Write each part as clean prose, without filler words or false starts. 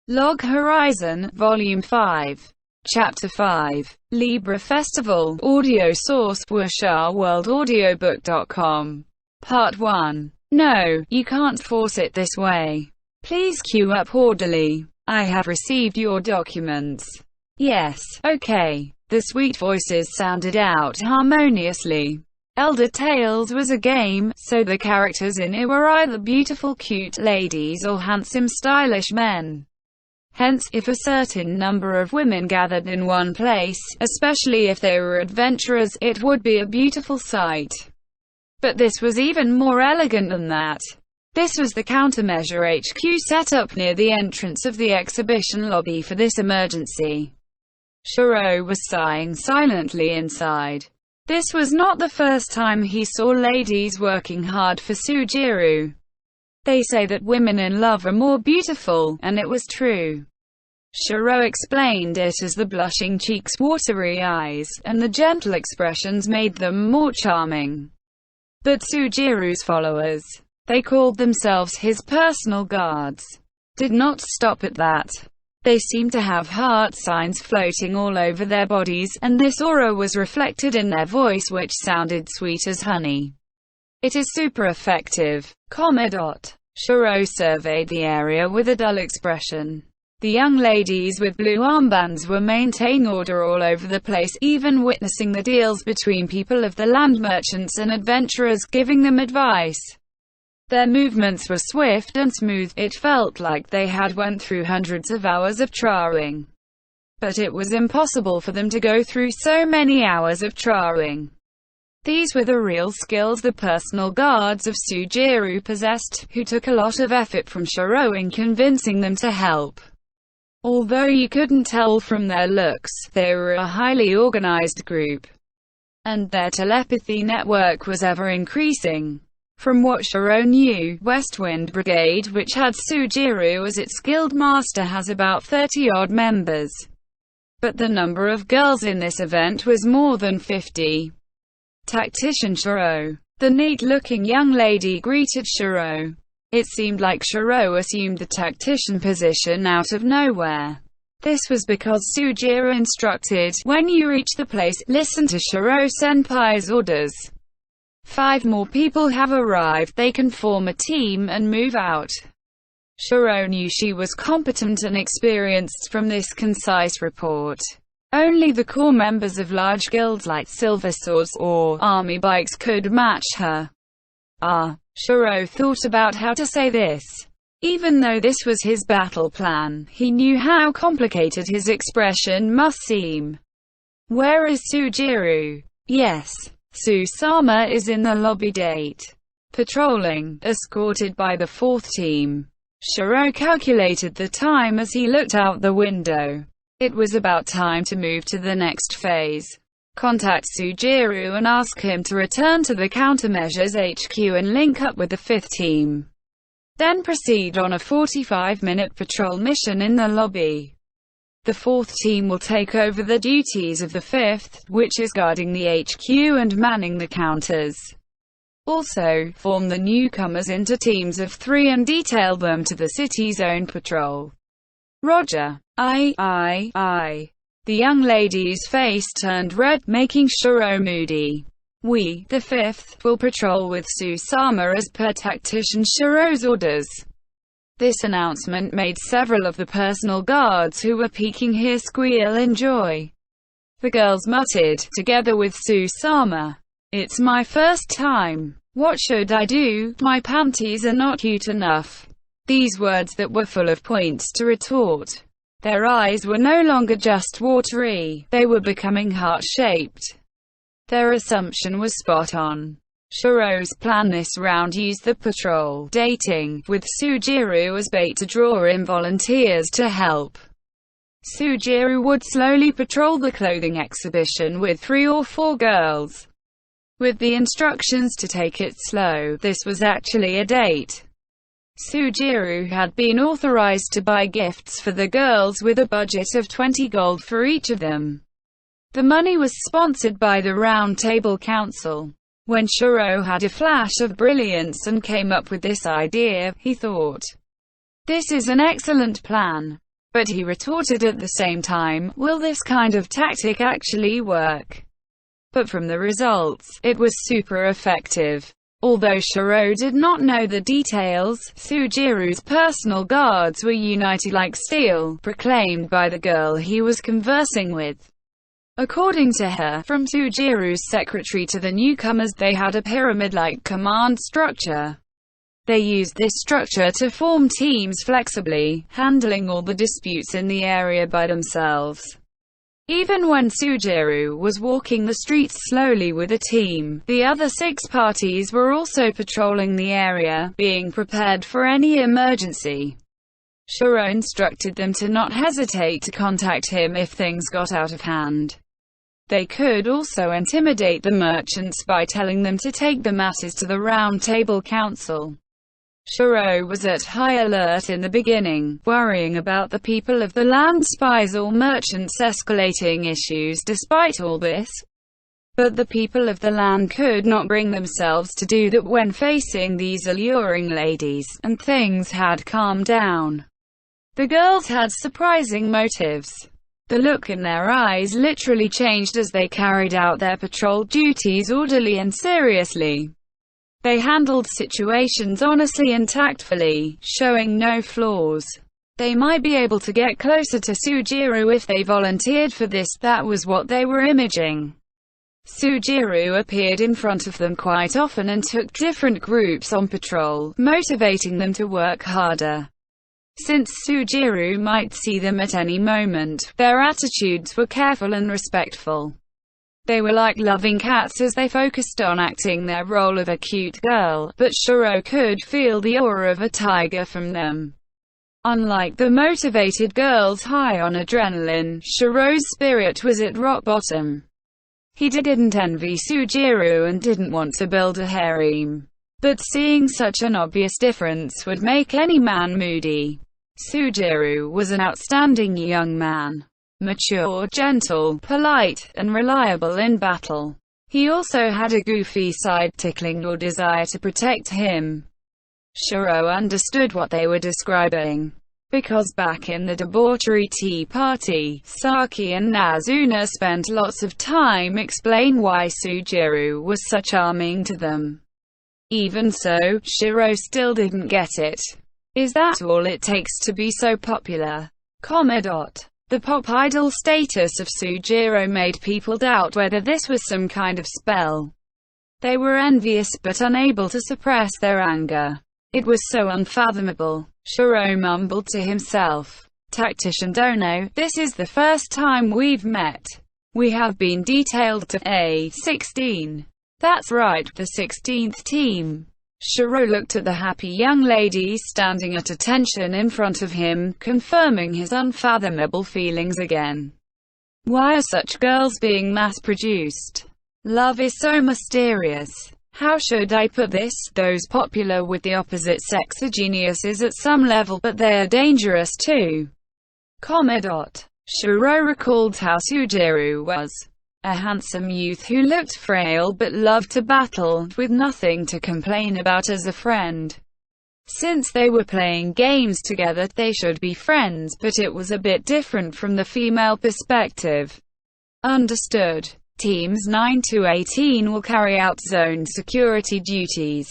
Log Horizon, Volume 5. Chapter 5. Libra Festival. Audio source: WuShaWorldAudiobook.com. Part 1. No, you can't force it this way. Please queue up orderly. I have received your documents. Yes, okay. The sweet voices sounded out harmoniously. Elder Tales was a game, so the characters in it were either beautiful cute ladies or handsome stylish men. Hence, if a certain number of women gathered in one place, especially if they were adventurers, it would be a beautiful sight. But this was even more elegant than that. This was the Countermeasure HQ set up near the entrance of the exhibition lobby for this emergency. Shiro was sighing silently inside. This was not the first time he saw ladies working hard for Sujiro. They say that women in love are more beautiful, and it was true. Shiro explained it as the blushing cheeks, watery eyes, and the gentle expressions made them more charming. But Sujiro's followers, they called themselves his personal guards, did not stop at that. They seemed to have heart signs floating all over their bodies, and this aura was reflected in their voice, which sounded sweet as honey. It is super effective. Shiro surveyed the area with a dull expression. The young ladies with blue armbands were maintaining order all over the place, even witnessing the deals between people of the land, merchants and adventurers, giving them advice. Their movements were swift and smooth. It felt like they had went through hundreds of hours of training. But it was impossible for them to go through so many hours of training. These were the real skills the personal guards of Sujiro possessed, who took a lot of effort from Shiro in convincing them to help. Although you couldn't tell from their looks, they were a highly organized group. And their telepathy network was ever increasing. From what Shiro knew, Westwind Brigade, which had Sujiro as its guild master, has about 30-odd members. But the number of girls in this event was more than 50. Tactician Shiro. The neat-looking young lady greeted Shiro. It seemed like Shiro assumed the tactician position out of nowhere. This was because Sujiro instructed, when you reach the place, listen to Shiro-senpai's orders. 5 more people have arrived, they can form a team and move out. Shiro knew she was competent and experienced from this concise report. Only the core members of large guilds like Silver Swords or Army Bikes could match her. Shiro thought about how to say this. Even though this was his battle plan, he knew how complicated his expression must seem. Where is Sujiro? Yes. Susama is in the lobby date. Patrolling, escorted by the 4th team. Shiro calculated the time as he looked out the window. It was about time to move to the next phase. Contact Sujiro and ask him to return to the Countermeasures HQ and link up with the 5th team. Then proceed on a 45-minute patrol mission in the lobby. The 4th team will take over the duties of the 5th, which is guarding the HQ and manning the counters. Also, form the newcomers into teams of 3 and detail them to the city's own patrol. Roger. The young lady's face turned red, making Shiro moody. We, the 5th, will patrol with Susama as per Tactician Shiro's orders. This announcement made several of the personal guards who were peeking here squeal in joy. The girls muttered, together with Susama. It's my first time. What should I do? My panties are not cute enough. These words that were full of points to retort. Their eyes were no longer just watery, they were becoming heart-shaped. Their assumption was spot on. Shiro's plan this round used the patrol dating, with Sujiro as bait to draw in volunteers to help. Sujiro would slowly patrol the clothing exhibition with 3 or 4 girls. With the instructions to take it slow, this was actually a date. Sujiro had been authorized to buy gifts for the girls with a budget of 20 gold for each of them. The money was sponsored by the Round Table Council. When Shiro had a flash of brilliance and came up with this idea, he thought, "This is an excellent plan. But he retorted at the same time, will this kind of tactic actually work? But from the results, it was super effective. Although Shiro did not know the details, Sujiru's personal guards were united like steel, proclaimed by the girl he was conversing with. According to her, from Sujiru's secretary to the newcomers, they had a pyramid-like command structure. They used this structure to form teams flexibly, handling all the disputes in the area by themselves. Even when Sujiru was walking the streets slowly with a team, the other 6 parties were also patrolling the area, being prepared for any emergency. Shiro instructed them to not hesitate to contact him if things got out of hand. They could also intimidate the merchants by telling them to take the matters to the Round Table Council. Shiro was at high alert in the beginning, worrying about the people of the land, spies or merchants escalating issues despite all this. But the people of the land could not bring themselves to do that when facing these alluring ladies, and things had calmed down. The girls had surprising motives. The look in their eyes literally changed as they carried out their patrol duties orderly and seriously. They handled situations honestly and tactfully, showing no flaws. They might be able to get closer to Sujiru if they volunteered for this, that was what they were imaging. Sujiru appeared in front of them quite often and took different groups on patrol, motivating them to work harder. Since Sujiru might see them at any moment, their attitudes were careful and respectful. They were like loving cats as they focused on acting their role of a cute girl, but Shiro could feel the aura of a tiger from them. Unlike the motivated girls high on adrenaline, Shiro's spirit was at rock bottom. He didn't envy Sujiru and didn't want to build a harem. But seeing such an obvious difference would make any man moody. Sujiru was an outstanding young man. Mature, gentle, polite, and reliable in battle. He also had a goofy side, tickling your desire to protect him. Shiro understood what they were describing. Because back in the debauchery tea party, Saki and Nazuna spent lots of time explaining why Sujiru was so charming to them. Even so, Shiro still didn't get it. Is that all it takes to be so popular? The pop idol status of Sujiru made people doubt whether this was some kind of spell. They were envious but unable to suppress their anger. It was so unfathomable. Shiro mumbled to himself. Tactician Dono, this is the first time we've met. We have been detailed to A16. That's right, the 16th team. Shiro looked at the happy young ladies standing at attention in front of him, confirming his unfathomable feelings again. Why are such girls being mass-produced? Love is so mysterious. How should I put this? Those popular with the opposite sex are geniuses at some level, but they are dangerous too. Shiro recalled how Sujiru was a handsome youth who looked frail but loved to battle, with nothing to complain about as a friend. Since they were playing games together, they should be friends, but it was a bit different from the female perspective. Understood. Teams 9 to 18 will carry out zone security duties.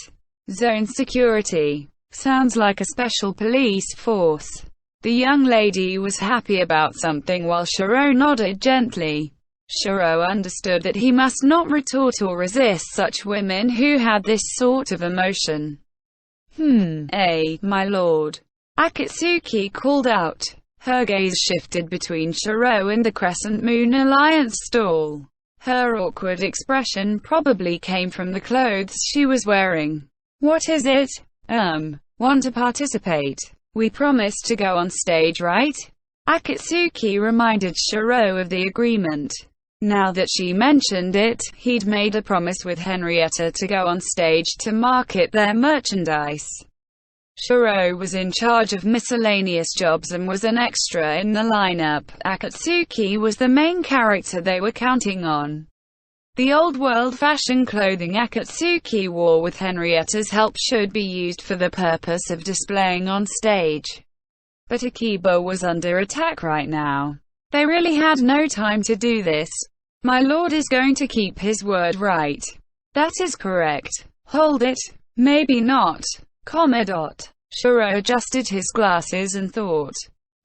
Zone security. Sounds like a special police force. The young lady was happy about something while Shiro nodded gently. Shiro understood that he must not retort or resist such women who had this sort of emotion. My lord. Akatsuki called out. Her gaze shifted between Shiro and the Crescent Moon Alliance stall. Her awkward expression probably came from the clothes she was wearing. What is it? Want to participate? We promised to go on stage, right? Akatsuki reminded Shiro of the agreement. Now that she mentioned it, he'd made a promise with Henrietta to go on stage to market their merchandise. Shiro was in charge of miscellaneous jobs and was an extra in the lineup. Akatsuki was the main character they were counting on. The old-world fashion clothing Akatsuki wore with Henrietta's help should be used for the purpose of displaying on stage. But Akiba was under attack right now. They really had no time to do this. My lord is going to keep his word, right? That is correct. Hold it. Maybe not. Shiro adjusted his glasses and thought.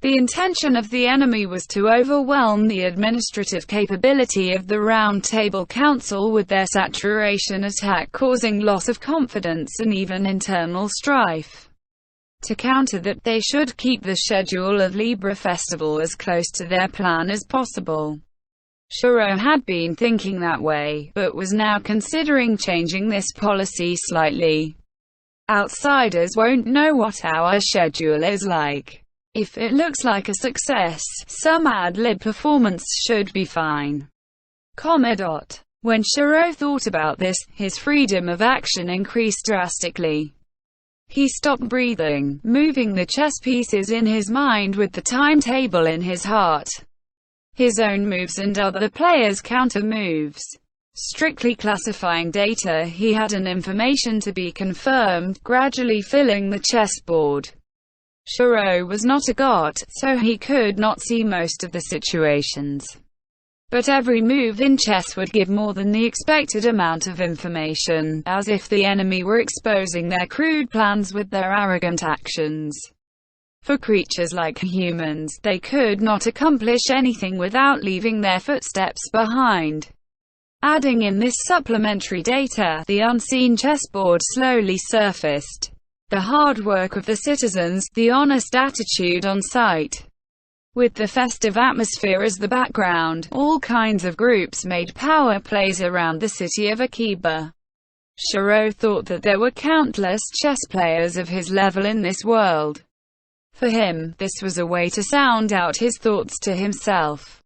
The intention of the enemy was to overwhelm the administrative capability of the Round Table Council with their saturation attack, causing loss of confidence and even internal strife. To counter that, they should keep the schedule of Libra Festival as close to their plan as possible. Shiro had been thinking that way, but was now considering changing this policy slightly. Outsiders won't know what our schedule is like. If it looks like a success, some ad-lib performance should be fine. When Shiro thought about this, his freedom of action increased drastically. He stopped breathing, moving the chess pieces in his mind with the timetable in his heart. His own moves and other players' counter moves. Strictly classifying data, he had an information to be confirmed, gradually filling the chessboard. Shiro was not a god, so he could not see most of the situations. But every move in chess would give more than the expected amount of information, as if the enemy were exposing their crude plans with their arrogant actions. For creatures like humans, they could not accomplish anything without leaving their footsteps behind. Adding in this supplementary data, the unseen chessboard slowly surfaced. The hard work of the citizens, the honest attitude on site. With the festive atmosphere as the background, all kinds of groups made power plays around the city of Akiba. Shiro thought that there were countless chess players of his level in this world. For him, this was a way to sound out his thoughts to himself.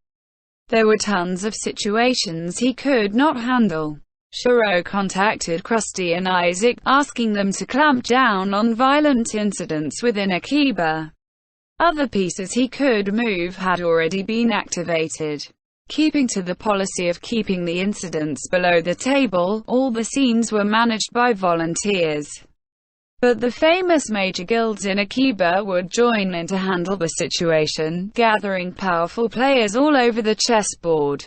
There were tons of situations he could not handle. Shiro contacted Krusty and Isaac, asking them to clamp down on violent incidents within Akiba. Other pieces he could move had already been activated. Keeping to the policy of keeping the incidents below the table, all the scenes were managed by volunteers. But the famous major guilds in Akiba would join in to handle the situation, gathering powerful players all over the chessboard.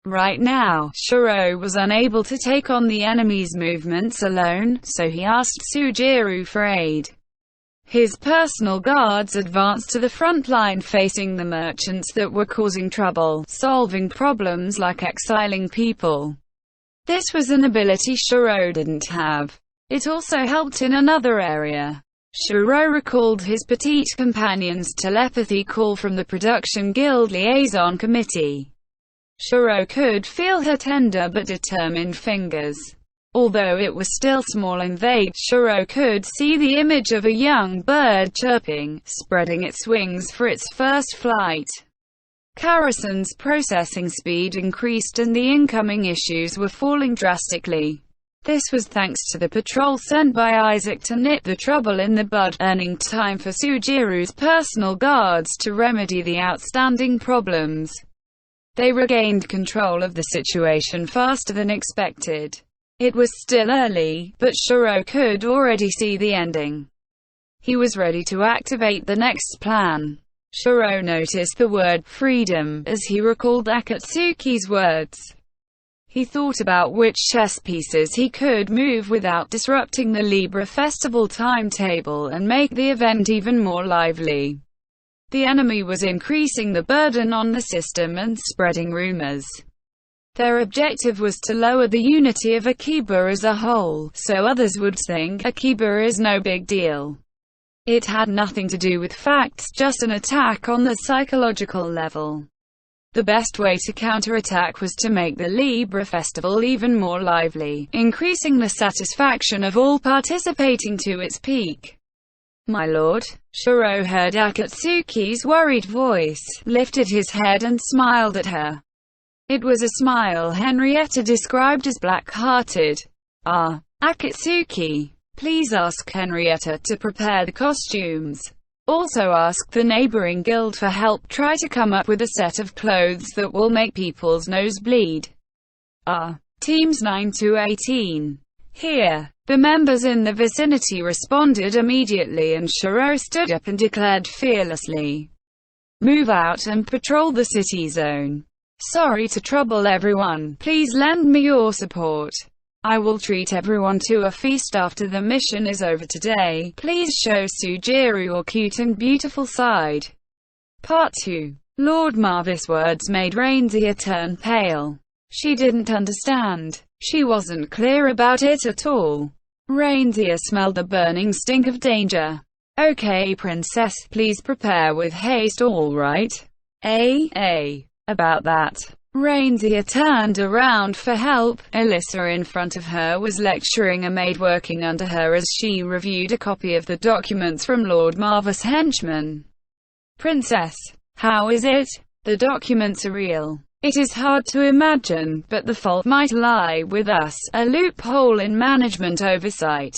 Right now, Shiro was unable to take on the enemy's movements alone, so he asked Sujiro for aid. His personal guards advanced to the front line facing the merchants that were causing trouble, solving problems like exiling people. This was an ability Shiro didn't have. It also helped in another area. Shiro recalled his petite companion's telepathy call from the Production Guild Liaison Committee. Shiro could feel her tender but determined fingers. Although it was still small and vague, Shiro could see the image of a young bird chirping, spreading its wings for its first flight. Karasan's processing speed increased and the incoming issues were falling drastically. This was thanks to the patrol sent by Isaac to nip the trouble in the bud, earning time for Sujiro's personal guards to remedy the outstanding problems. They regained control of the situation faster than expected. It was still early, but Shiro could already see the ending. He was ready to activate the next plan. Shiro noticed the word freedom as he recalled Akatsuki's words. He thought about which chess pieces he could move without disrupting the Libra Festival timetable and make the event even more lively. The enemy was increasing the burden on the system and spreading rumors. Their objective was to lower the unity of Akiba as a whole, so others would think Akiba is no big deal. It had nothing to do with facts, just an attack on the psychological level. The best way to counterattack was to make the Libra Festival even more lively, increasing the satisfaction of all participating to its peak. My lord? Shiro heard Akatsuki's worried voice, lifted his head and smiled at her. It was a smile Henrietta described as black-hearted. Ah, Akatsuki. Please ask Henrietta to prepare the costumes. Also ask the neighboring guild for help. Try to come up with a set of clothes that will make people's nose bleed. Ah. Teams 9 to 18. Here. The members in the vicinity responded immediately, and Shiro stood up and declared fearlessly, "Move out and patrol the city zone. Sorry to trouble everyone. Please lend me your support. I will treat everyone to a feast after the mission is over today. Please show Sujiro your cute and beautiful side." Part 2. Lord Marvis' words made Reindeer turn pale. She didn't understand. She wasn't clear about it at all. Reindeer smelled the burning stink of danger. "Okay, princess, please prepare with haste, all right?" About that. Reindeer turned around for help. Alyssa in front of her was lecturing a maid working under her as she reviewed a copy of the documents from Lord Marvis' henchman. "Princess, how is it? The documents are real. It is hard to imagine, but the fault might lie with us, a loophole in management oversight."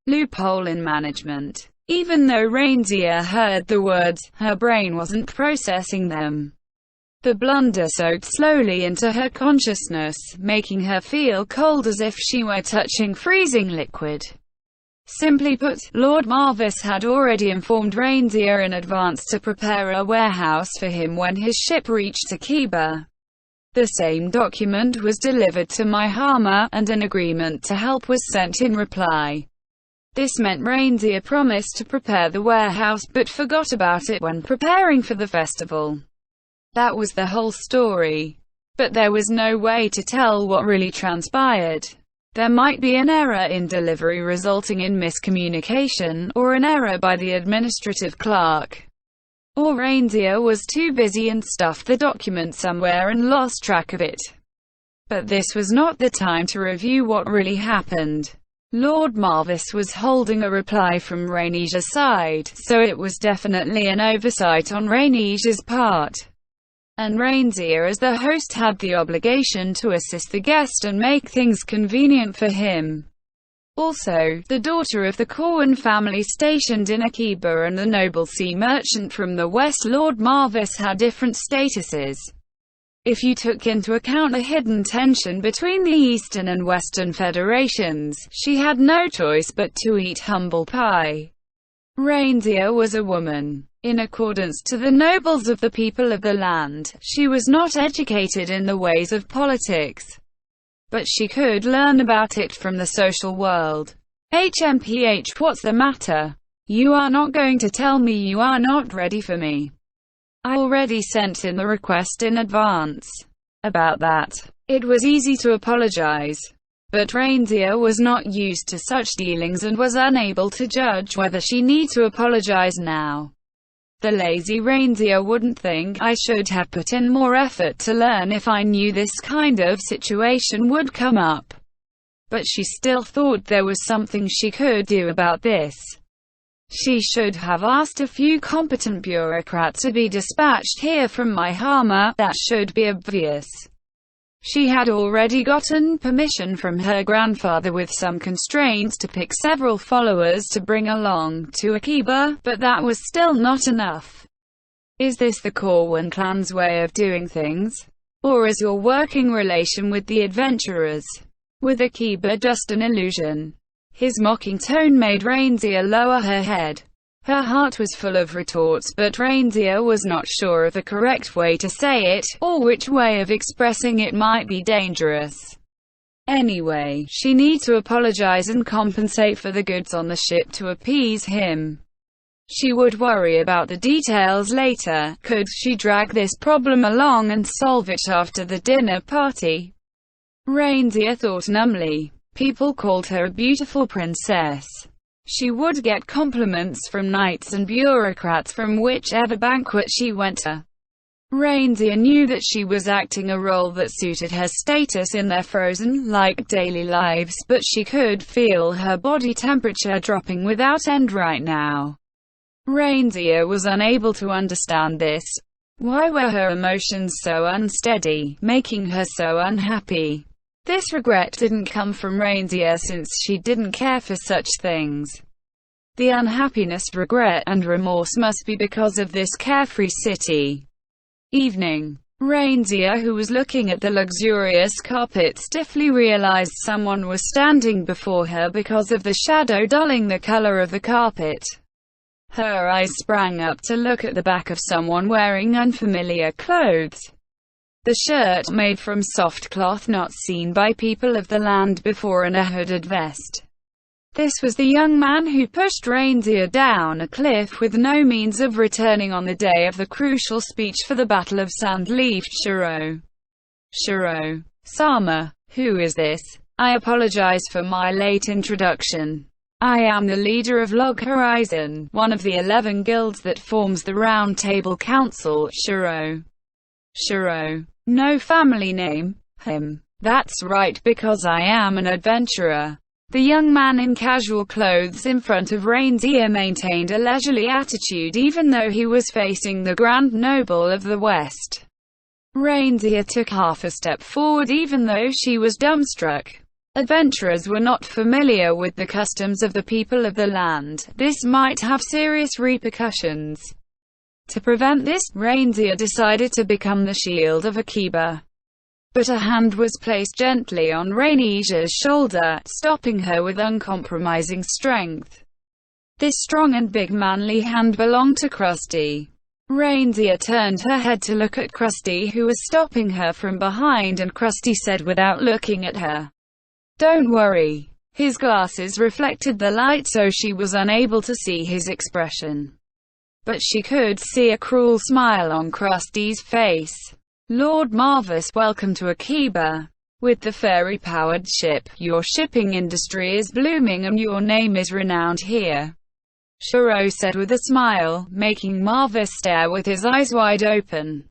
Loophole in management. Even though Reindeer heard the words, her brain wasn't processing them. The blunder soaked slowly into her consciousness, making her feel cold as if she were touching freezing liquid. Simply put, Lord Marvis had already informed Reindeer in advance to prepare a warehouse for him when his ship reached Akiba. The same document was delivered to Maihama, and an agreement to help was sent in reply. This meant Reindeer promised to prepare the warehouse, but forgot about it when preparing for the festival. That was the whole story. But there was no way to tell what really transpired. There might be an error in delivery resulting in miscommunication, or an error by the administrative clerk. Or Reindeer was too busy and stuffed the document somewhere and lost track of it. But this was not the time to review what really happened. Lord Marvis was holding a reply from Rhaenicia's side, so it was definitely an oversight on Rhaenicia's part. And Reindeer as the host had the obligation to assist the guest and make things convenient for him. Also, the daughter of the Corwin family stationed in Akiba and the noble sea merchant from the west Lord Marvis had different statuses. If you took into account the hidden tension between the Eastern and Western federations, she had no choice but to eat humble pie. Reindeer was a woman. In accordance to the nobles of the people of the land, she was not educated in the ways of politics. But she could learn about it from the social world. HMPH, what's the matter? You are not going to tell me you are not ready for me? I already sent in the request in advance. About that. It was easy to apologize. But Reindeer was not used to such dealings and was unable to judge whether she need to apologize now. The lazy Reindeer wouldn't think I should have put in more effort to learn if I knew this kind of situation would come up. But she still thought there was something she could do about this. She should have asked a few competent bureaucrats to be dispatched here from Maihama. That should be obvious. She had already gotten permission from her grandfather with some constraints to pick several followers to bring along to Akiba, but that was still not enough. Is this the Corwin clan's way of doing things? Or is your working relation with the adventurers with Akiba just an illusion? His mocking tone made Reindeer lower her head. Her heart was full of retorts, but Reindeer was not sure of the correct way to say it, or which way of expressing it might be dangerous. Anyway, she need to apologize and compensate for the goods on the ship to appease him. She would worry about the details later. Could she drag this problem along and solve it after the dinner party? Reindeer thought numbly. People called her a beautiful princess. She would get compliments from knights and bureaucrats from whichever banquet she went to. Reindeer knew that she was acting a role that suited her status in their frozen-like daily lives, but she could feel her body temperature dropping without end right now. Reindeer was unable to understand this. Why were her emotions so unsteady, making her so unhappy? This regret didn't come from Reindeer since she didn't care for such things. The unhappiness, regret, and remorse must be because of this carefree city. Evening. Reindeer, who was looking at the luxurious carpet, stiffly realized someone was standing before her because of the shadow dulling the color of the carpet. Her eyes sprang up to look at the back of someone wearing unfamiliar clothes. The shirt made from soft cloth not seen by people of the land before, and a hooded vest. This was the young man who pushed Reindeer down a cliff with no means of returning on the day of the crucial speech for the Battle of Sandleaf Shiro. Shiro. Sama. Who is this? I apologize for my late introduction. I am the leader of Log Horizon, one of the 11 guilds that forms the Round Table Council. Shiro. Shiro. No family name? That's right, because I am an adventurer. The young man in casual clothes in front of Reindeer maintained a leisurely attitude even though he was facing the Grand Noble of the West. Reindeer took half a step forward even though she was dumbstruck. Adventurers were not familiar with the customs of the people of the land. This might have serious repercussions. To prevent this, Reindeer decided to become the shield of Akiba. But a hand was placed gently on Reindeer's shoulder, stopping her with uncompromising strength. This strong and big manly hand belonged to Krusty. Reindeer turned her head to look at Krusty, who was stopping her from behind, and Krusty said without looking at her, "Don't worry." His glasses reflected the light so she was unable to see his expression. But she could see a cruel smile on Krusty's face. Lord Marvis, welcome to Akiba. With the fairy-powered ship, your shipping industry is blooming and your name is renowned here. Shiro said with a smile, making Marvis stare with his eyes wide open.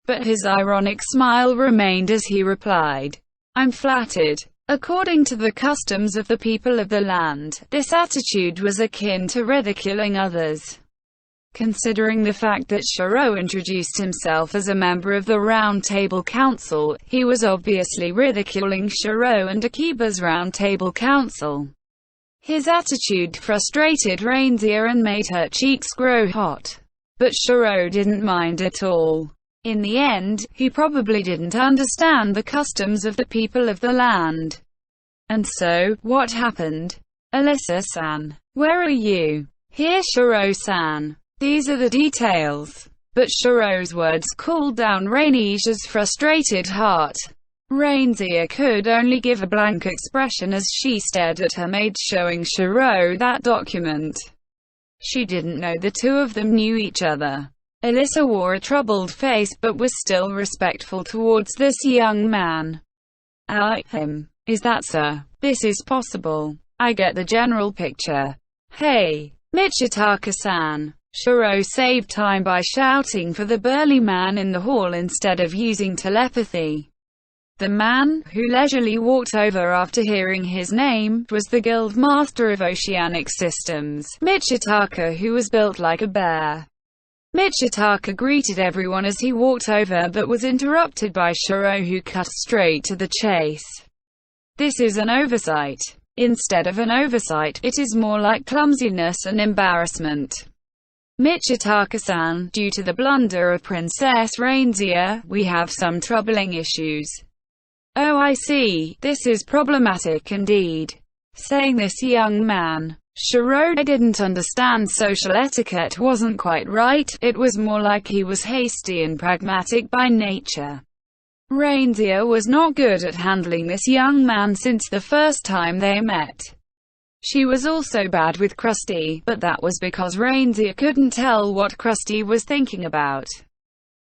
But his ironic smile remained as he replied, "I'm flattered." According to the customs of the people of the land, this attitude was akin to ridiculing others. Considering the fact that Shiro introduced himself as a member of the Round Table Council, he was obviously ridiculing Shiro and Akiba's Round Table Council. His attitude frustrated Reindeer and made her cheeks grow hot. But Shiro didn't mind at all. In the end, he probably didn't understand the customs of the people of the land. And so, what happened? Alyssa-san, where are you? Here, Shiro-san. These are the details. But Shiro's words cooled down Reindeer's frustrated heart. Reindeer could only give a blank expression as she stared at her maid, showing Shiro that document. She didn't know the two of them knew each other. Alyssa wore a troubled face but was still respectful towards this young man. Is that so? This is possible. I get the general picture. Hey, Michitaka-san. Shiro saved time by shouting for the burly man in the hall instead of using telepathy. The man, who leisurely walked over after hearing his name, was the Guild Master of Oceanic Systems, Michitaka, who was built like a bear. Michitaka greeted everyone as he walked over but was interrupted by Shiro, who cut straight to the chase. This is an oversight. Instead of an oversight, it is more like clumsiness and embarrassment. Michitaka-san, due to the blunder of Princess Reindeer, we have some troubling issues. Oh, I see. This is problematic indeed. Saying this young man, Shiro didn't understand social etiquette wasn't quite right, it was more like he was hasty and pragmatic by nature. Reindeer was not good at handling this young man since the first time they met. She was also bad with Krusty, but that was because Reindeer couldn't tell what Krusty was thinking about.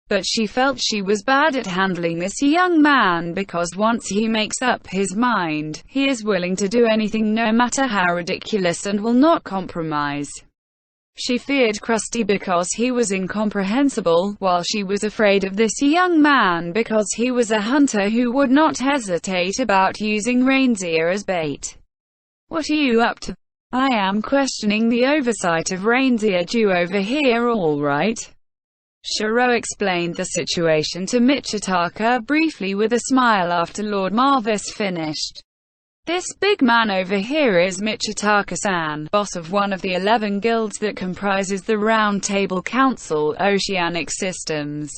But she felt she was bad at handling this young man because once he makes up his mind, he is willing to do anything no matter how ridiculous and will not compromise. She feared Krusty because he was incomprehensible, while she was afraid of this young man because he was a hunter who would not hesitate about using Reindeer as bait. What are you up to? I am questioning the oversight of Reindeer due over here, all right? Shiro explained the situation to Michitaka briefly with a smile after Lord Marvis finished. This big man over here is Michitaka-san, boss of one of the 11 guilds that comprises the Round Table Council, Oceanic Systems.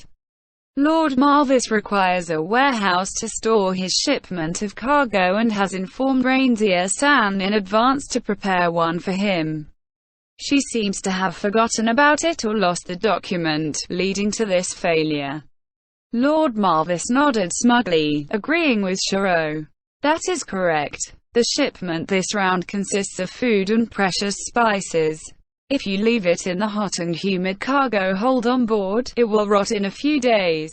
Lord Marvis requires a warehouse to store his shipment of cargo and has informed Reindeer-san in advance to prepare one for him. She seems to have forgotten about it or lost the document, leading to this failure. Lord Marvis nodded smugly, agreeing with Shiro. That is correct. The shipment this round consists of food and precious spices. If you leave it in the hot and humid cargo hold on board, it will rot in a few days.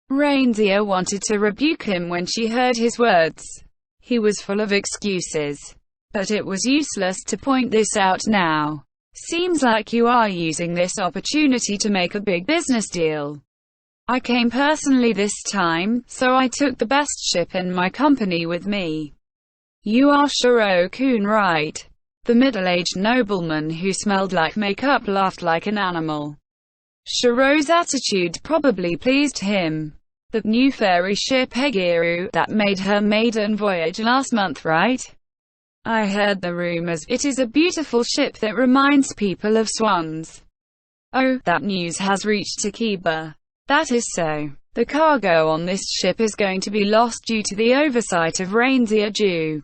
Reindeer wanted to rebuke him when she heard his words. He was full of excuses. But it was useless to point this out now. Seems like you are using this opportunity to make a big business deal. I came personally this time, so I took the best ship in my company with me. You are Shiro-kun, right? The middle-aged nobleman who smelled like makeup laughed like an animal. Shiro's attitude probably pleased him. The new fairy ship Egiru, that made her maiden voyage last month, right? I heard the rumors. It is a beautiful ship that reminds people of swans. Oh, that news has reached Akiba. That is so. The cargo on this ship is going to be lost due to the oversight of Reindeer Jew.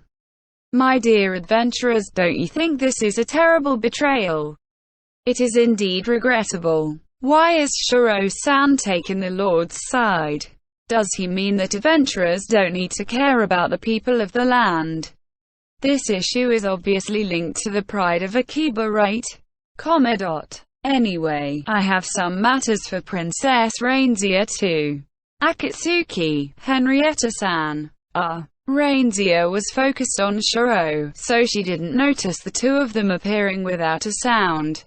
My dear adventurers, don't you think this is a terrible betrayal? It is indeed regrettable. Why is Shiro-san taking the Lord's side? Does he mean that adventurers don't need to care about the people of the land? This issue is obviously linked to the pride of Akiba, right? Anyway, I have some matters for Princess Reindeer too. Akatsuki, Henrietta-san. Reindeer was focused on Shiro, so she didn't notice the two of them appearing without a sound.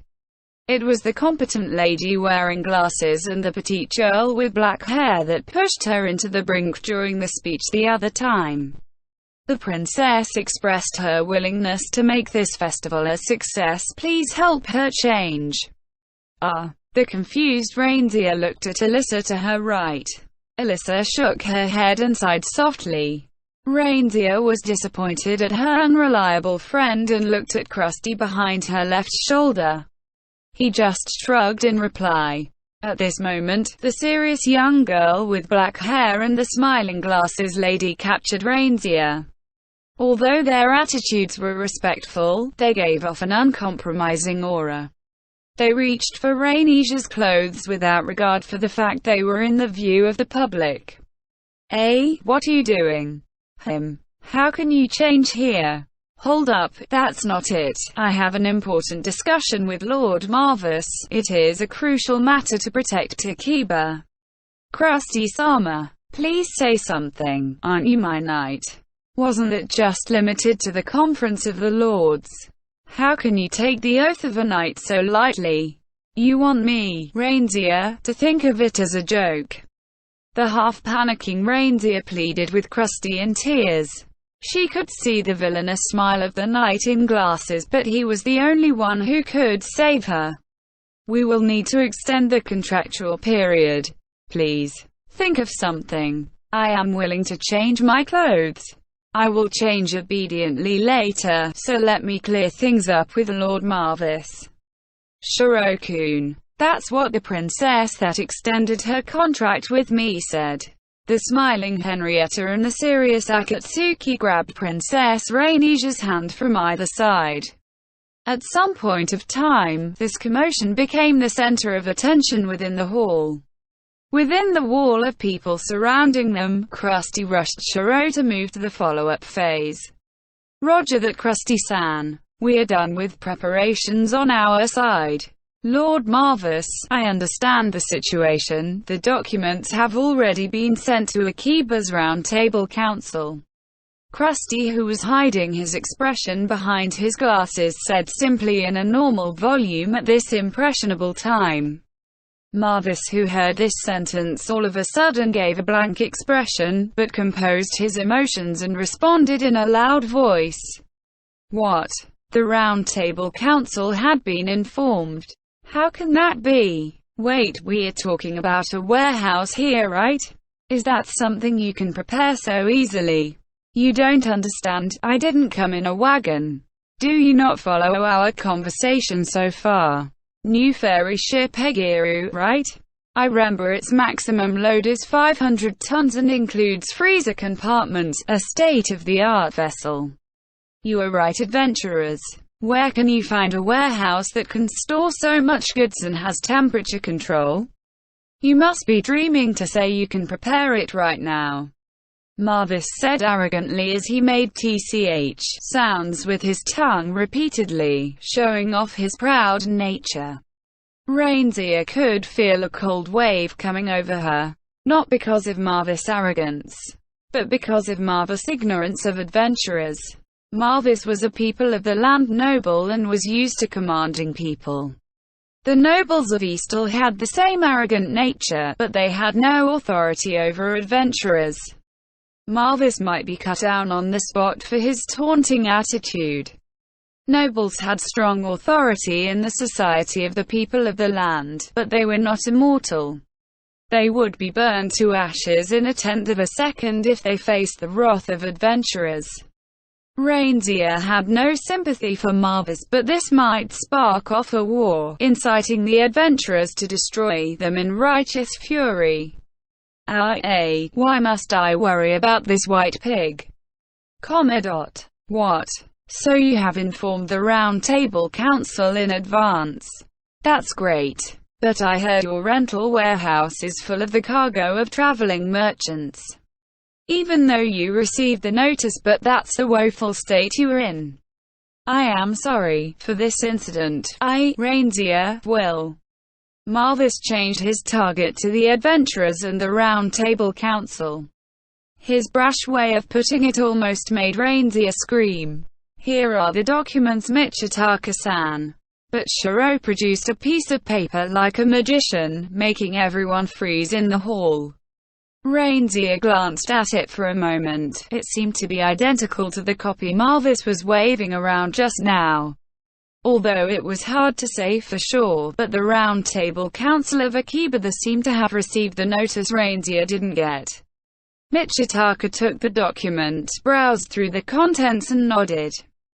It was the competent lady wearing glasses and the petite girl with black hair that pushed her into the brink during the speech the other time. The princess expressed her willingness to make this festival a success. Please help her change. The confused reindeer looked at Alyssa to her right. Alyssa shook her head and sighed softly. Reindeer was disappointed at her unreliable friend and looked at Krusty behind her left shoulder. He just shrugged in reply. At this moment, the serious young girl with black hair and the smiling glasses lady captured Reindeer. Although their attitudes were respectful, they gave off an uncompromising aura. They reached for Reindeer's clothes without regard for the fact they were in the view of the public. What are you doing? How can you change here? Hold up, that's not it. I have an important discussion with Lord Marvis. It is a crucial matter to protect Akiba. Krusty-sama, please say something. Aren't you my knight? Wasn't it just limited to the Conference of the Lords? How can you take the oath of a knight so lightly? You want me, Reindeer, to think of it as a joke? The half-panicking Reindeer pleaded with Krusty in tears. She could see the villainous smile of the knight in glasses, but he was the only one who could save her. We will need to extend the contractual period. Please, think of something. I am willing to change my clothes. I will change obediently later, so let me clear things up with Lord Marvis. Shiro-kun. That's what the princess that extended her contract with me said. The smiling Henrietta and the serious Akatsuki grabbed Princess Reindeer's hand from either side. At some point of time, this commotion became the center of attention within the hall. Within the wall of people surrounding them, Krusty rushed Shiro to move to the follow-up phase. Roger that, Krusty-san. We are done with preparations on our side. Lord Marvis, I understand the situation. The documents have already been sent to Akiba's Round Table Council. Krusty, who was hiding his expression behind his glasses, said simply in a normal volume at this impressionable time. Marvis, who heard this sentence all of a sudden, gave a blank expression, but composed his emotions and responded in a loud voice. What? The Round Table Council had been informed. How can that be? Wait, we're talking about a warehouse here, right? Is that something you can prepare so easily? You don't understand, I didn't come in a wagon. Do you not follow our conversation so far? New fairy ship Egiru, right? I remember its maximum load is 500 tons and includes freezer compartments, a state-of-the-art vessel. You are right, adventurers. Where can you find a warehouse that can store so much goods and has temperature control? You must be dreaming to say you can prepare it right now. Marvis said arrogantly as he made TCH sounds with his tongue repeatedly, showing off his proud nature. Reindeer could feel a cold wave coming over her. Not because of Marvis' arrogance, but because of Marvis' ignorance of adventurers. Marvis was a people of the land noble and was used to commanding people. The nobles of Eastall had the same arrogant nature, but they had no authority over adventurers. Marvis might be cut down on the spot for his taunting attitude. Nobles had strong authority in the society of the people of the land, but they were not immortal. They would be burned to ashes in a tenth of a second if they faced the wrath of adventurers. Reindeer had no sympathy for Marvis, but this might spark off a war, inciting the adventurers to destroy them in righteous fury. Why must I worry about this white pig? What? So you have informed the Round Table Council in advance? That's great. But I heard your rental warehouse is full of the cargo of traveling merchants. Even though you received the notice, but that's a woeful state you are in. I am sorry for this incident. Reindeer, will. Marvis changed his target to the adventurers and the Round Table Council. His brash way of putting it almost made Reindeer scream. Here are the documents, Michitaka-san. But Shiro produced a piece of paper like a magician, making everyone freeze in the hall. Reindeer glanced at it for a moment. It seemed to be identical to the copy Marvis was waving around just now. Although it was hard to say for sure, but the Round Table Council of Akiba seemed to have received the notice Reindeer didn't get. Michitaka took the document, browsed through the contents and nodded.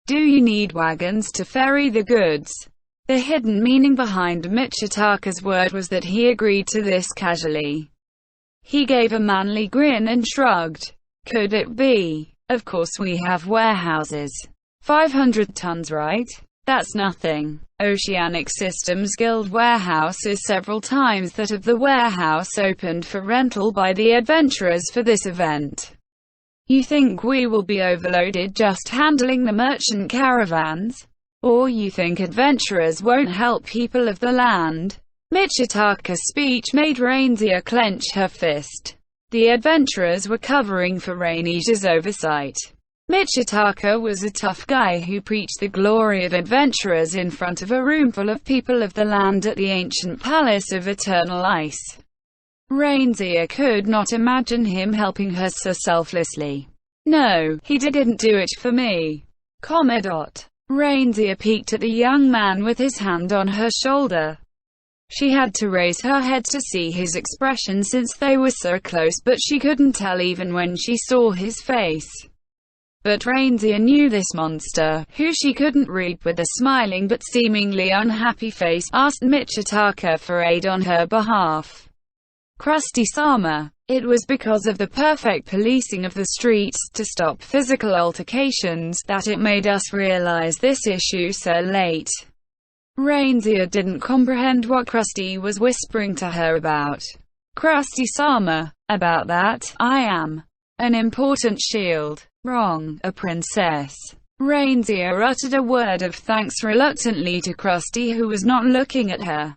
Do you need wagons to ferry the goods? The hidden meaning behind Michitaka's word was that he agreed to this casually. He gave a manly grin and shrugged. Could it be? Of course we have warehouses. 500 tons, right? That's nothing. Oceanic Systems Guild warehouse is several times that of the warehouse opened for rental by the adventurers for this event. You think we will be overloaded just handling the merchant caravans? Or you think adventurers won't help people of the land? Michitaka's speech made Reindeer clench her fist. The adventurers were covering for Rainege's oversight. Michitaka was a tough guy who preached the glory of adventurers in front of a room full of people of the land at the ancient palace of eternal ice. Reindeer could not imagine him helping her so selflessly. No, he didn't do it for me. Reindeer peeked at the young man with his hand on her shoulder. She had to raise her head to see his expression since they were so close, but she couldn't tell even when she saw his face. But Reindeer knew this monster, who she couldn't read, with a smiling but seemingly unhappy face, asked Michitaka for aid on her behalf. Krusty-sama. It was because of the perfect policing of the streets to stop physical altercations that it made us realize this issue so late. Reindeer didn't comprehend what Krusty was whispering to her about. Krusty-sama. About that, I am an important shield. Wrong, a princess. Reindeer uttered a word of thanks reluctantly to Krusty, who was not looking at her.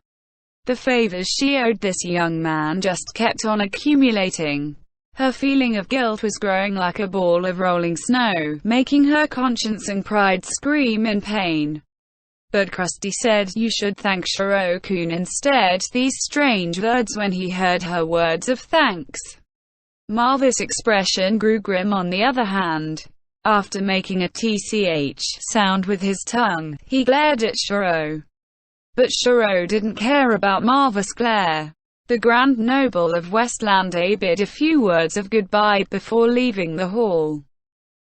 The favors she owed this young man just kept on accumulating. Her feeling of guilt was growing like a ball of rolling snow, making her conscience and pride scream in pain. But Krusty said, you should thank Shiro-kun instead, these strange words when he heard her words of thanks. Marvis' expression grew grim on the other hand. After making a TCH sound with his tongue, he glared at Shiro. But Shiro didn't care about Marvis' glare. The Grand Noble of Westland bid a few words of goodbye before leaving the hall.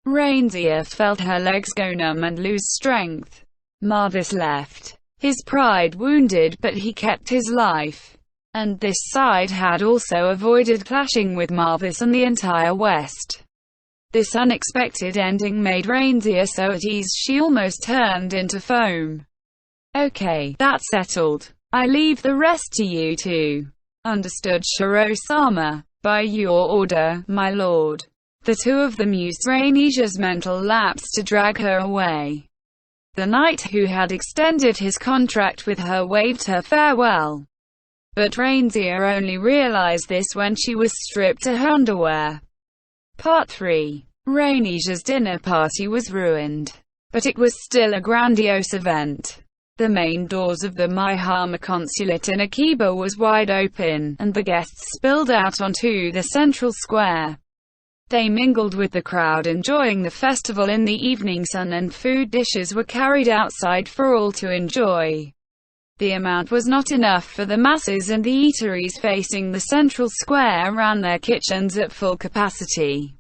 Reindeer felt her legs go numb and lose strength. Marvis left, his pride wounded, but he kept his life. and this side had also avoided clashing with Marvis and the entire West. This unexpected ending made Reindeer so at ease she almost turned into foam. Okay, that's settled. I leave the rest to you two. Understood, Shiro-sama. By your order, my lord. The two of them used Rhainesia's mental lapse to drag her away. The knight who had extended his contract with her waved her farewell. But Reindeer only realized this when she was stripped to her underwear. Part 3. Rhainesia's dinner party was ruined. But it was still a grandiose event. The main doors of the Maihama consulate in Akiba was wide open, and the guests spilled out onto the central square. They mingled with the crowd enjoying the festival in the evening sun, and food dishes were carried outside for all to enjoy. The amount was not enough for the masses, and the eateries facing the central square ran their kitchens at full capacity.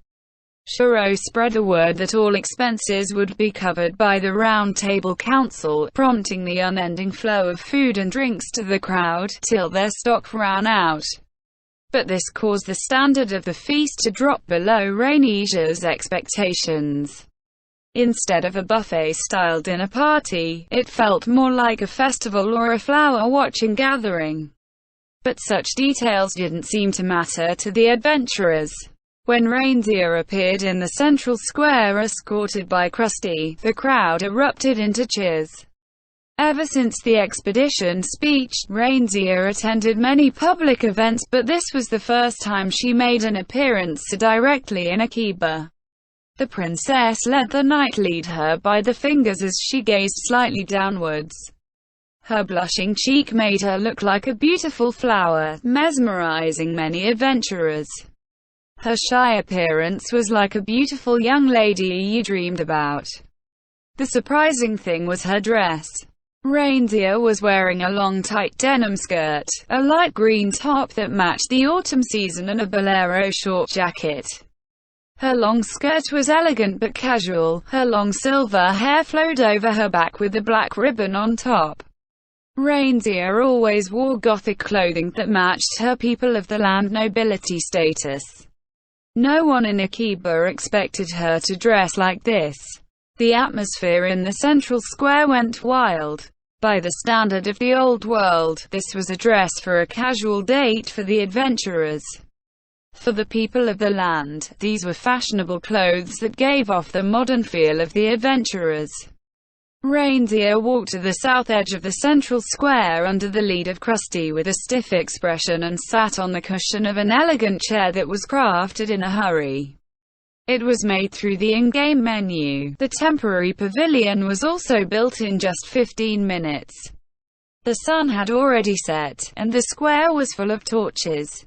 Shiro spread the word that all expenses would be covered by the Round Table Council, prompting the unending flow of food and drinks to the crowd, till their stock ran out. But this caused the standard of the feast to drop below Rhainesia's expectations. Instead of a buffet-style dinner party, it felt more like a festival or a flower-watching gathering. But such details didn't seem to matter to the adventurers. When Reindeer appeared in the central square escorted by Krusty, the crowd erupted into cheers. Ever since the expedition speech, Reindeer attended many public events, but this was the first time she made an appearance so directly in Akiba. The princess let the knight lead her by the fingers as she gazed slightly downwards. Her blushing cheek made her look like a beautiful flower, mesmerizing many adventurers. Her shy appearance was like a beautiful young lady you dreamed about. The surprising thing was her dress. Reindeer was wearing a long tight denim skirt, a light green top that matched the autumn season, and a bolero short jacket. Her long skirt was elegant but casual, her long silver hair flowed over her back with a black ribbon on top. Reindeer always wore gothic clothing that matched her people of the land nobility status. No one in Akiba expected her to dress like this. The atmosphere in the central square went wild. By the standard of the old world, this was a dress for a casual date for the adventurers. For the people of the land, these were fashionable clothes that gave off the modern feel of the adventurers. Reindeer walked to the south edge of the central square under the lead of Krusty with a stiff expression and sat on the cushion of an elegant chair that was crafted in a hurry. It was made through the in-game menu. The temporary pavilion was also built in just 15 minutes. The sun had already set, and the square was full of torches.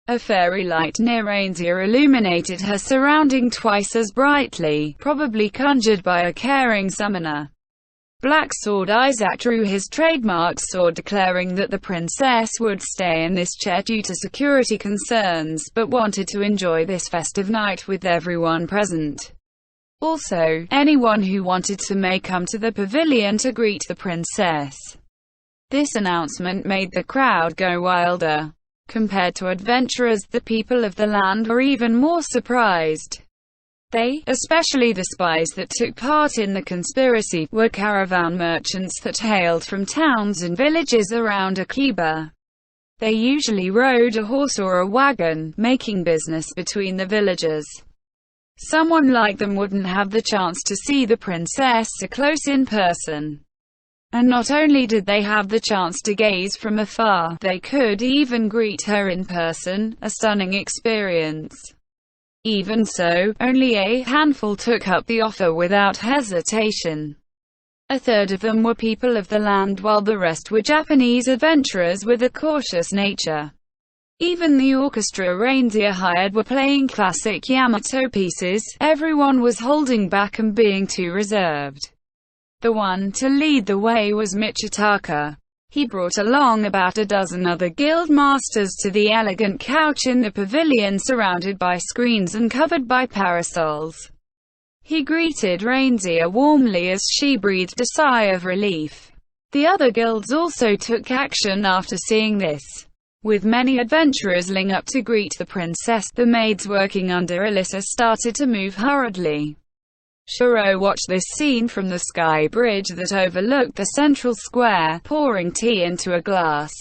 A fairy light near Reindeer illuminated her surrounding twice as brightly, probably conjured by a caring summoner. Black Sword Isaac drew his trademark sword, declaring that the princess would stay in this chair due to security concerns, but wanted to enjoy this festive night with everyone present. Also, anyone who wanted to may come to the pavilion to greet the princess. This announcement made the crowd go wilder. Compared to adventurers, the people of the land were even more surprised. They, especially the spies that took part in the conspiracy, were caravan merchants that hailed from towns and villages around Akiba. They usually rode a horse or a wagon, making business between the villages. Someone like them wouldn't have the chance to see the princess so close in person. And not only did they have the chance to gaze from afar, they could even greet her in person, a stunning experience. Even so, only a handful took up the offer without hesitation. A third of them were people of the land, while the rest were Japanese adventurers with a cautious nature. Even the orchestra Reindeer hired were playing classic Yamato pieces. Everyone was holding back and being too reserved. The one to lead the way was Michitaka. He brought along about a dozen other guild masters to the elegant couch in the pavilion, surrounded by screens and covered by parasols. He greeted Reindeer warmly as she breathed a sigh of relief. The other guilds also took action after seeing this. With many adventurers lining up to greet the princess, the maids working under Alyssa started to move hurriedly. Shiro watched this scene from the sky bridge that overlooked the central square, pouring tea into a glass.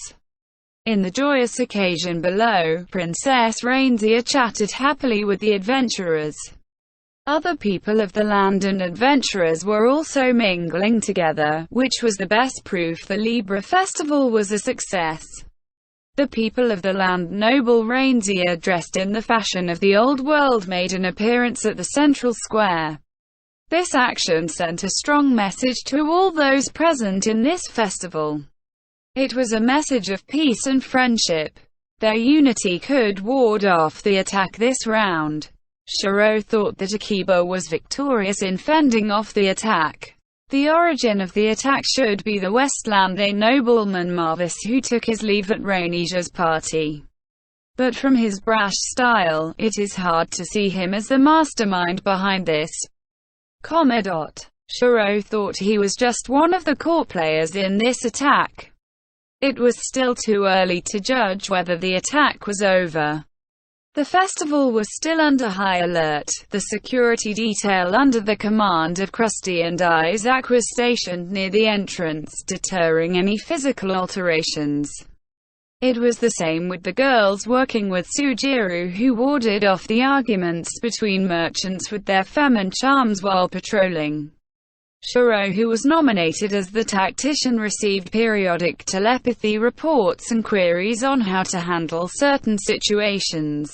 In the joyous occasion below, Princess Reindeer chatted happily with the adventurers. Other people of the land and adventurers were also mingling together, which was the best proof the Libra Festival was a success. The people of the land, noble reindeer dressed in the fashion of the old world, made an appearance at the central square. This action sent a strong message to all those present in this festival. It was a message of peace and friendship. Their unity could ward off the attack this round. Shiro thought that Akiba was victorious in fending off the attack. The origin of the attack should be the Westlande nobleman Marvis, who took his leave at Rhaenicia's party. But from his brash style, it is hard to see him as the mastermind behind this. Shiro thought he was just one of the core players in this attack. It was still too early to judge whether the attack was over. The festival was still under high alert. The security detail under the command of Krusty and Isaac was stationed near the entrance, deterring any physical alterations. It was the same with the girls working with Sujiro, who warded off the arguments between merchants with their feminine charms while patrolling. Shiro, who was nominated as the tactician, received periodic telepathy reports and queries on how to handle certain situations.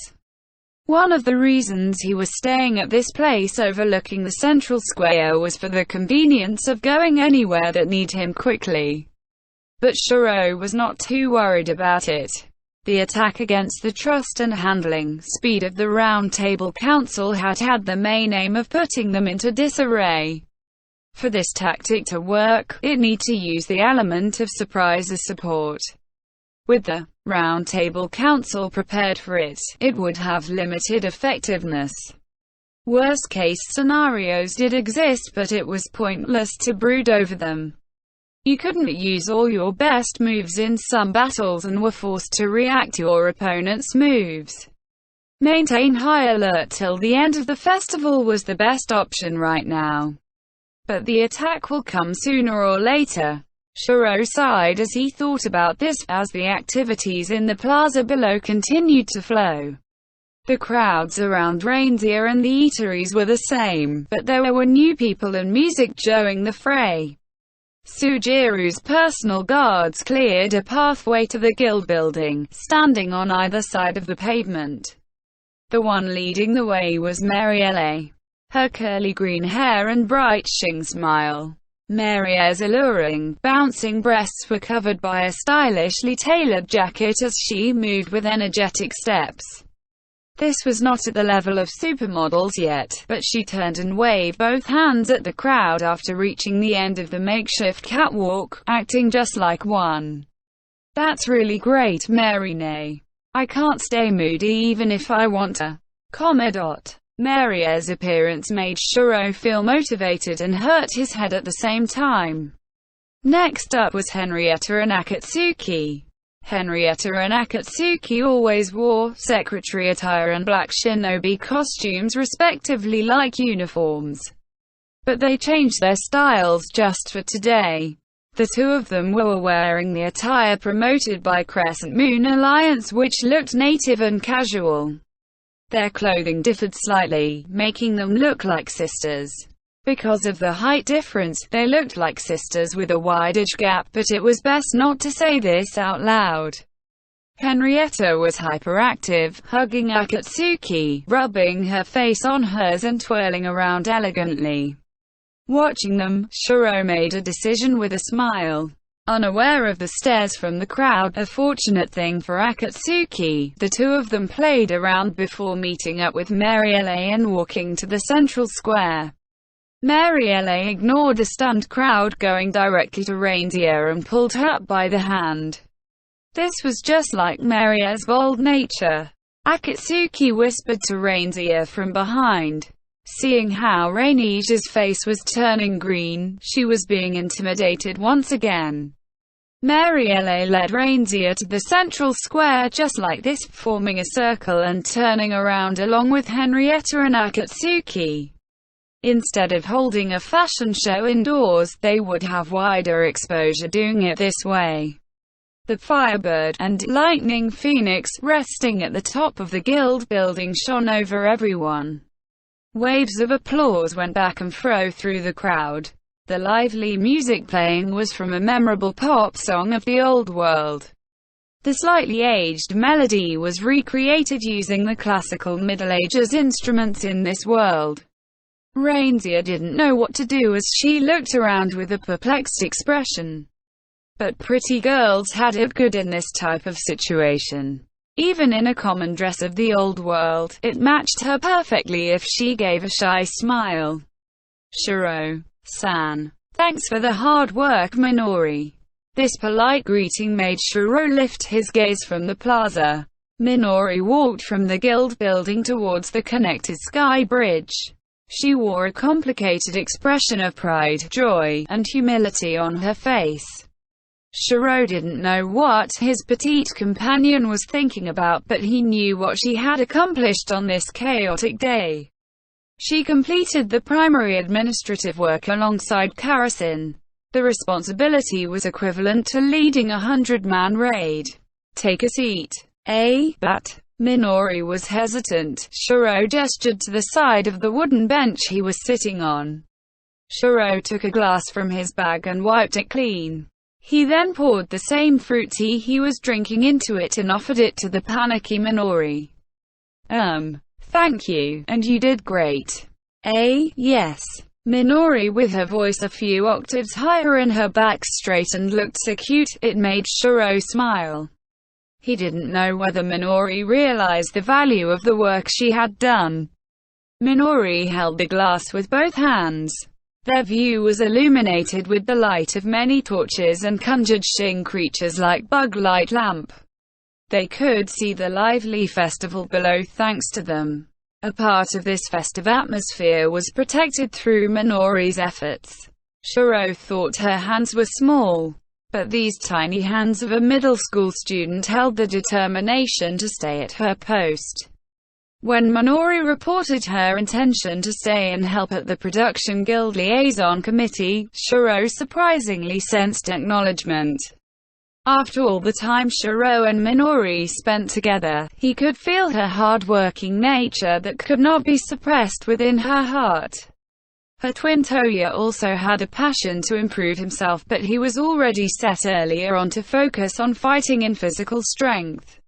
One of the reasons he was staying at this place overlooking the central square was for the convenience of going anywhere that needed him quickly. But Shiro was not too worried about it. The attack against the trust and handling speed of the Round Table Council had the main aim of putting them into disarray. For this tactic to work, it needed to use the element of surprise as support. With the Round Table Council prepared for it, it would have limited effectiveness. Worst-case scenarios did exist, but it was pointless to brood over them. You couldn't use all your best moves in some battles and were forced to react to your opponent's moves. Maintain high alert till the end of the festival was the best option right now. But the attack will come sooner or later. Shiro sighed as he thought about this, as the activities in the plaza below continued to flow. The crowds around Reindeer and the eateries were the same, but there were new people and music joining the fray. Sujiru's personal guards cleared a pathway to the guild building, standing on either side of the pavement. The one leading the way was Marielle. Her curly green hair and bright shing smile. Marielle's alluring, bouncing breasts were covered by a stylishly tailored jacket as she moved with energetic steps. This was not at the level of supermodels yet, but she turned and waved both hands at the crowd after reaching the end of the makeshift catwalk, acting just like one. "That's really great, Marine. I can't stay moody even if I want to." Marielle's appearance made Shiro feel motivated and hurt his head at the same time. Next up was Henrietta and Akatsuki. Henrietta and Akatsuki always wore secretary attire and black shinobi costumes respectively, like uniforms. But they changed their styles just for today. The two of them were wearing the attire promoted by Crescent Moon Alliance, which looked native and casual. Their clothing differed slightly, making them look like sisters. Because of the height difference, they looked like sisters with a wide age gap, but it was best not to say this out loud. Henrietta was hyperactive, hugging Akatsuki, rubbing her face on hers and twirling around elegantly. Watching them, Shiro made a decision with a smile. Unaware of the stares from the crowd, a fortunate thing for Akatsuki, the two of them played around before meeting up with Marielle and walking to the central square. Marielle ignored the stunned crowd, going directly to Reindeer and pulled her up by the hand. This was just like Marielle's bold nature. Akatsuki whispered to Reindeer from behind. Seeing how Rhaenicia's face was turning green, she was being intimidated once again. Marielle led Rainzia to the central square just like this, forming a circle and turning around along with Henrietta and Akatsuki. Instead of holding a fashion show indoors, they would have wider exposure doing it this way. The Firebird and Lightning Phoenix, resting at the top of the guild building, shone over everyone. Waves of applause went back and fro through the crowd. The lively music playing was from a memorable pop song of the old world. The slightly aged melody was recreated using the classical Middle Ages instruments in this world. Rainzia didn't know what to do as she looked around with a perplexed expression. But pretty girls had it good in this type of situation. Even in a common dress of the old world, it matched her perfectly if she gave a shy smile. Shiro-san. Thanks for the hard work, Minori. This polite greeting made Shiro lift his gaze from the plaza. Minori walked from the guild building towards the connected sky bridge. She wore a complicated expression of pride, joy, and humility on her face. Shiro didn't know what his petite companion was thinking about, but he knew what she had accomplished on this chaotic day. She completed the primary administrative work alongside Karasin. The responsibility was equivalent to leading a 100-man raid. Take a seat. But Minori was hesitant. Shiro gestured to the side of the wooden bench he was sitting on. Shiro took a glass from his bag and wiped it clean. He then poured the same fruit tea he was drinking into it and offered it to the panicky Minori. Thank you, and you did great. Yes. Minori, with her voice a few octaves higher and her back straightened, looked so cute, it made Shiro smile. He didn't know whether Minori realized the value of the work she had done. Minori held the glass with both hands. Their view was illuminated with the light of many torches and conjured Shing creatures like Bug Light Lamp. They could see the lively festival below thanks to them. A part of this festive atmosphere was protected through Minori's efforts. Shiro thought her hands were small, but these tiny hands of a middle school student held the determination to stay at her post. When Minori reported her intention to stay and help at the Production Guild Liaison Committee, Shiro surprisingly sensed acknowledgement. After all the time Shiro and Minori spent together, he could feel her hard-working nature that could not be suppressed within her heart. Her twin Toya also had a passion to improve himself, but he was already set earlier on to focus on fighting in physical strength.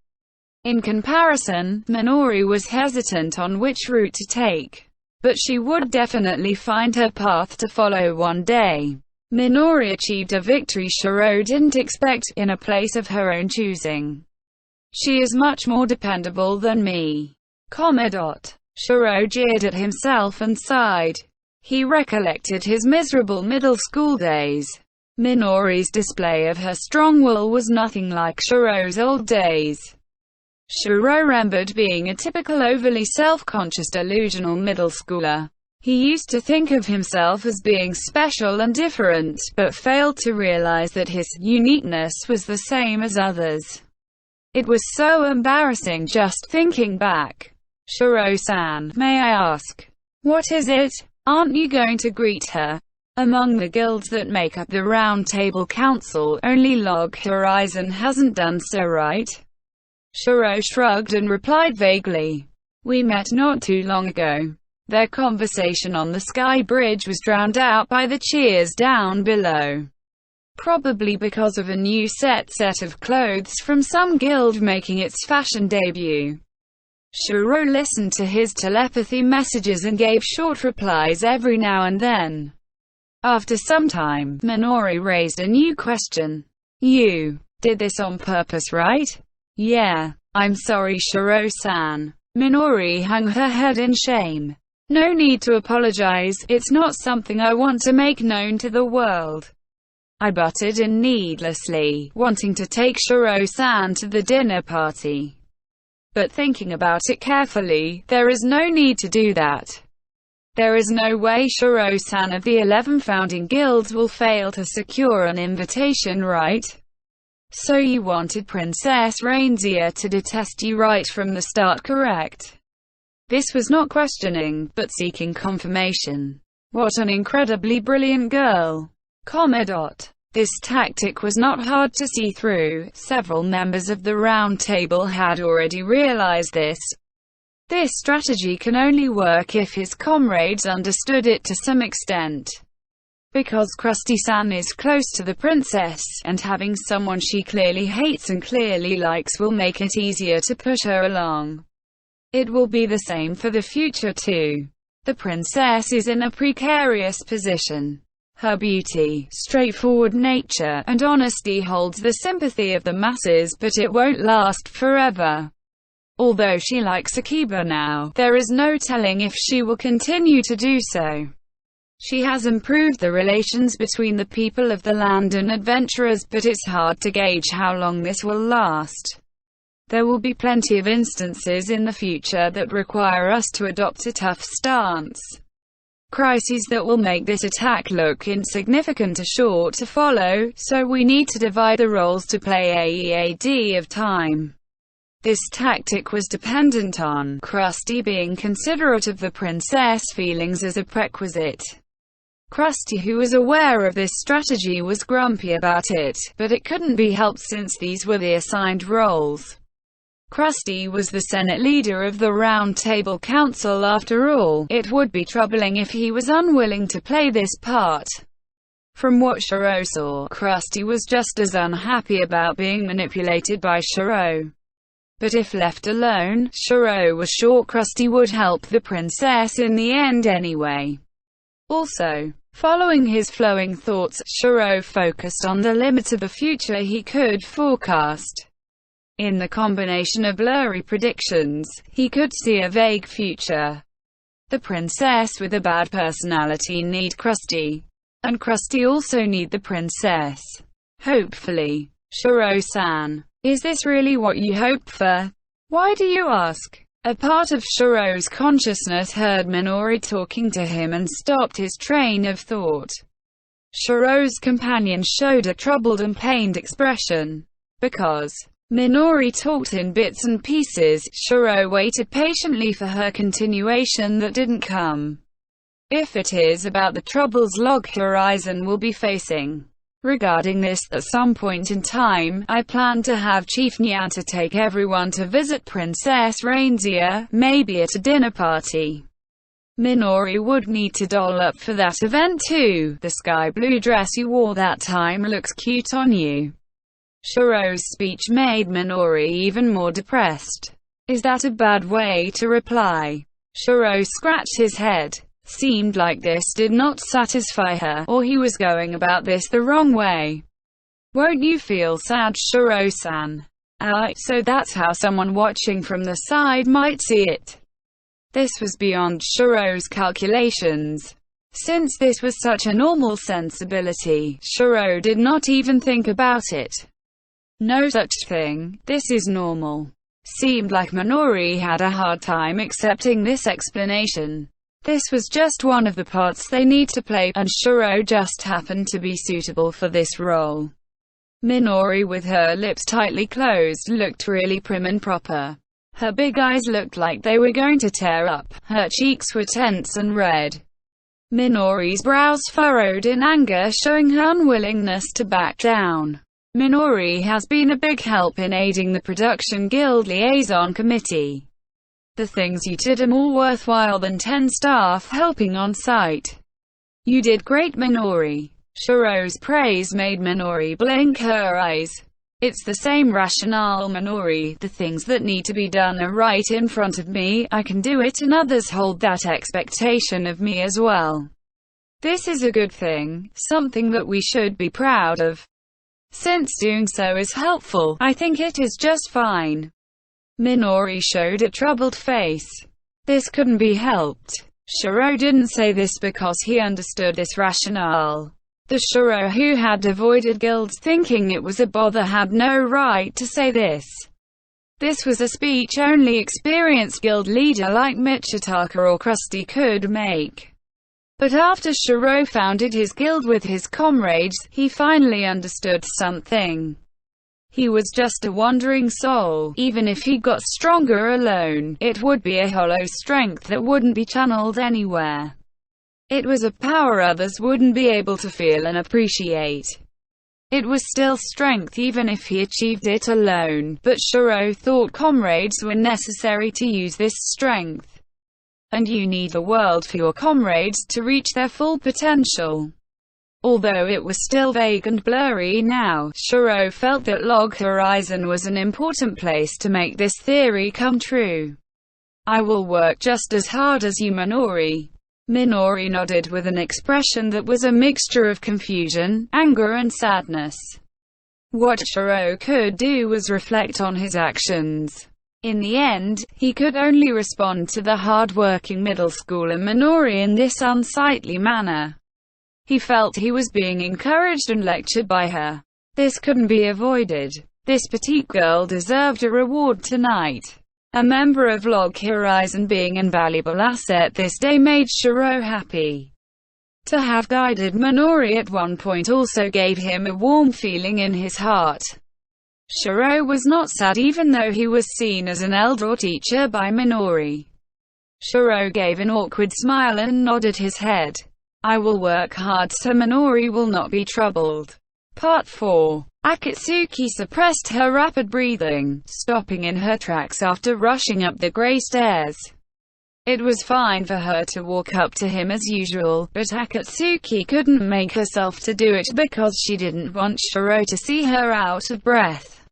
In comparison, Minori was hesitant on which route to take. But she would definitely find her path to follow one day. Minori achieved a victory Shiro didn't expect, in a place of her own choosing. She is much more dependable than me. Shiro jeered at himself and sighed. He recollected his miserable middle school days. Minori's display of her strong will was nothing like Shiro's old days. Shiro remembered being a typical overly self-conscious delusional middle schooler. He used to think of himself as being special and different, but failed to realize that his uniqueness was the same as others. It was so embarrassing just thinking back. Shiro-san, may I ask? What is it? Aren't you going to greet her? Among the guilds that make up the Round Table Council, only Log Horizon hasn't done so, right? Shiro shrugged and replied vaguely. We met not too long ago. Their conversation on the sky bridge was drowned out by the cheers down below. Probably because of a new set of clothes from some guild making its fashion debut. Shiro listened to his telepathy messages and gave short replies every now and then. After some time, Minori raised a new question. You did this on purpose, right? Yeah. I'm sorry, Shiro-san. Minori hung her head in shame. No need to apologize, it's not something I want to make known to the world. I butted in needlessly, wanting to take Shiro-san to the dinner party. But thinking about it carefully, there is no need to do that. There is no way Shiro-san of the 11 founding guilds will fail to secure an invitation, right? So you wanted Princess Reindeer to detest you right from the start, correct? This was not questioning, but seeking confirmation. What an incredibly brilliant girl. This tactic was not hard to see through. Several members of the Round Table had already realized this. This strategy can only work if his comrades understood it to some extent. Because Krusty-san is close to the princess, and having someone she clearly hates and clearly likes will make it easier to push her along. It will be the same for the future too. The princess is in a precarious position. Her beauty, straightforward nature, and honesty holds the sympathy of the masses, but it won't last forever. Although she likes Akiba now, there is no telling if she will continue to do so. She has improved the relations between the people of the land and adventurers, but it's hard to gauge how long this will last. There will be plenty of instances in the future that require us to adopt a tough stance. Crises that will make this attack look insignificant are sure to follow, so we need to divide the roles to play AEAD of time. This tactic was dependent on Krusty being considerate of the princess' feelings as a prerequisite. Krusty, who was aware of this strategy, was grumpy about it, but it couldn't be helped since these were the assigned roles. Krusty was the Senate leader of the Round Table Council after all. It would be troubling if he was unwilling to play this part. From what Shiro saw, Krusty was just as unhappy about being manipulated by Shiro. But if left alone, Shiro was sure Krusty would help the princess in the end anyway. Also, following his flowing thoughts, Shiro focused on the limits of the future he could forecast. In the combination of blurry predictions, he could see a vague future. The princess with a bad personality need Krusty. And Krusty also need the princess. Hopefully. Shiro-san, is this really what you hoped for? Why do you ask? A part of Shiro's consciousness heard Minori talking to him and stopped his train of thought. Shiro's companion showed a troubled and pained expression. Because Minori talked in bits and pieces, Shiro waited patiently for her continuation that didn't come. If it is about the troubles Log Horizon will be facing. Regarding this, at some point in time, I plan to have Chief Nyata take everyone to visit Princess Reindeer, maybe at a dinner party. Minori would need to doll up for that event too. The sky blue dress you wore that time looks cute on you. Shiro's speech made Minori even more depressed. Is that a bad way to reply? Shiro scratched his head. Seemed like this did not satisfy her, or he was going about this the wrong way. Won't you feel sad, Shiro-san? So that's how someone watching from the side might see it. This was beyond Shiro's calculations. Since this was such a normal sensibility, Shiro did not even think about it. No such thing, this is normal. Seemed like Minori had a hard time accepting this explanation. This was just one of the parts they need to play, and Shiro just happened to be suitable for this role. Minori, with her lips tightly closed, looked really prim and proper. Her big eyes looked like they were going to tear up, her cheeks were tense and red. Minori's brows furrowed in anger, showing her unwillingness to back down. Minori has been a big help in aiding the Production Guild Liaison Committee. The things you did are more worthwhile than 10 staff helping on site. You did great, Minori. Shiro's praise made Minori blink her eyes. It's the same rationale, Minori. The things that need to be done are right in front of me, I can do it, and others hold that expectation of me as well. This is a good thing, something that we should be proud of. Since doing so is helpful, I think it is just fine. Minori showed a troubled face. This couldn't be helped. Shiro didn't say this because he understood this rationale. The Shiro who had avoided guilds thinking it was a bother had no right to say this. This was a speech only experienced guild leader like Michitaka or Krusty could make. But after Shiro founded his guild with his comrades, he finally understood something. He was just a wandering soul. Even if he got stronger alone, it would be a hollow strength that wouldn't be channeled anywhere. It was a power others wouldn't be able to feel and appreciate. It was still strength even if he achieved it alone, but Shiro thought comrades were necessary to use this strength. And you need the world for your comrades to reach their full potential. Although it was still vague and blurry now, Shiro felt that Log Horizon was an important place to make this theory come true. I will work just as hard as you, Minori. Minori nodded with an expression that was a mixture of confusion, anger and sadness. What Shiro could do was reflect on his actions. In the end, he could only respond to the hard-working middle schooler Minori in this unsightly manner. He felt he was being encouraged and lectured by her. This couldn't be avoided. This petite girl deserved a reward tonight. A member of Log Horizon being an invaluable asset this day made Shiro happy. To have guided Minori at one point also gave him a warm feeling in his heart. Shiro was not sad even though he was seen as an elder or teacher by Minori. Shiro gave an awkward smile and nodded his head. I will work hard so Minori will not be troubled. Part 4. Akatsuki suppressed her rapid breathing, stopping in her tracks after rushing up the gray stairs. It was fine for her to walk up to him as usual, but Akatsuki couldn't make herself to do it because she didn't want Shiro to see her out of breath.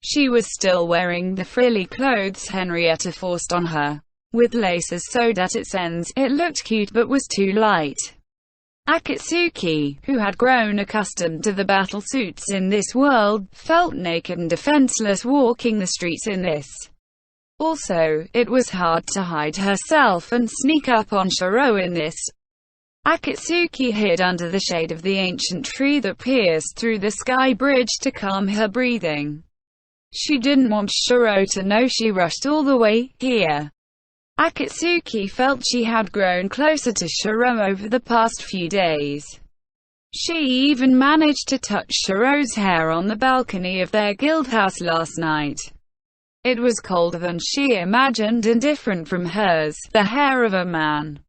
She was still wearing the frilly clothes Henrietta forced on her. With laces sewed at its ends, it looked cute but was too light. Akatsuki, who had grown accustomed to the battle suits in this world, felt naked and defenseless walking the streets in this. Also, it was hard to hide herself and sneak up on Shiro in this. Akatsuki hid under the shade of the ancient tree that pierced through the sky bridge to calm her breathing. She didn't want Shiro to know she rushed all the way here. Akatsuki felt she had grown closer to Shiro over the past few days. She even managed to touch Shiro's hair on the balcony of their guild house last night. It was colder than she imagined and different from hers, the hair of a man.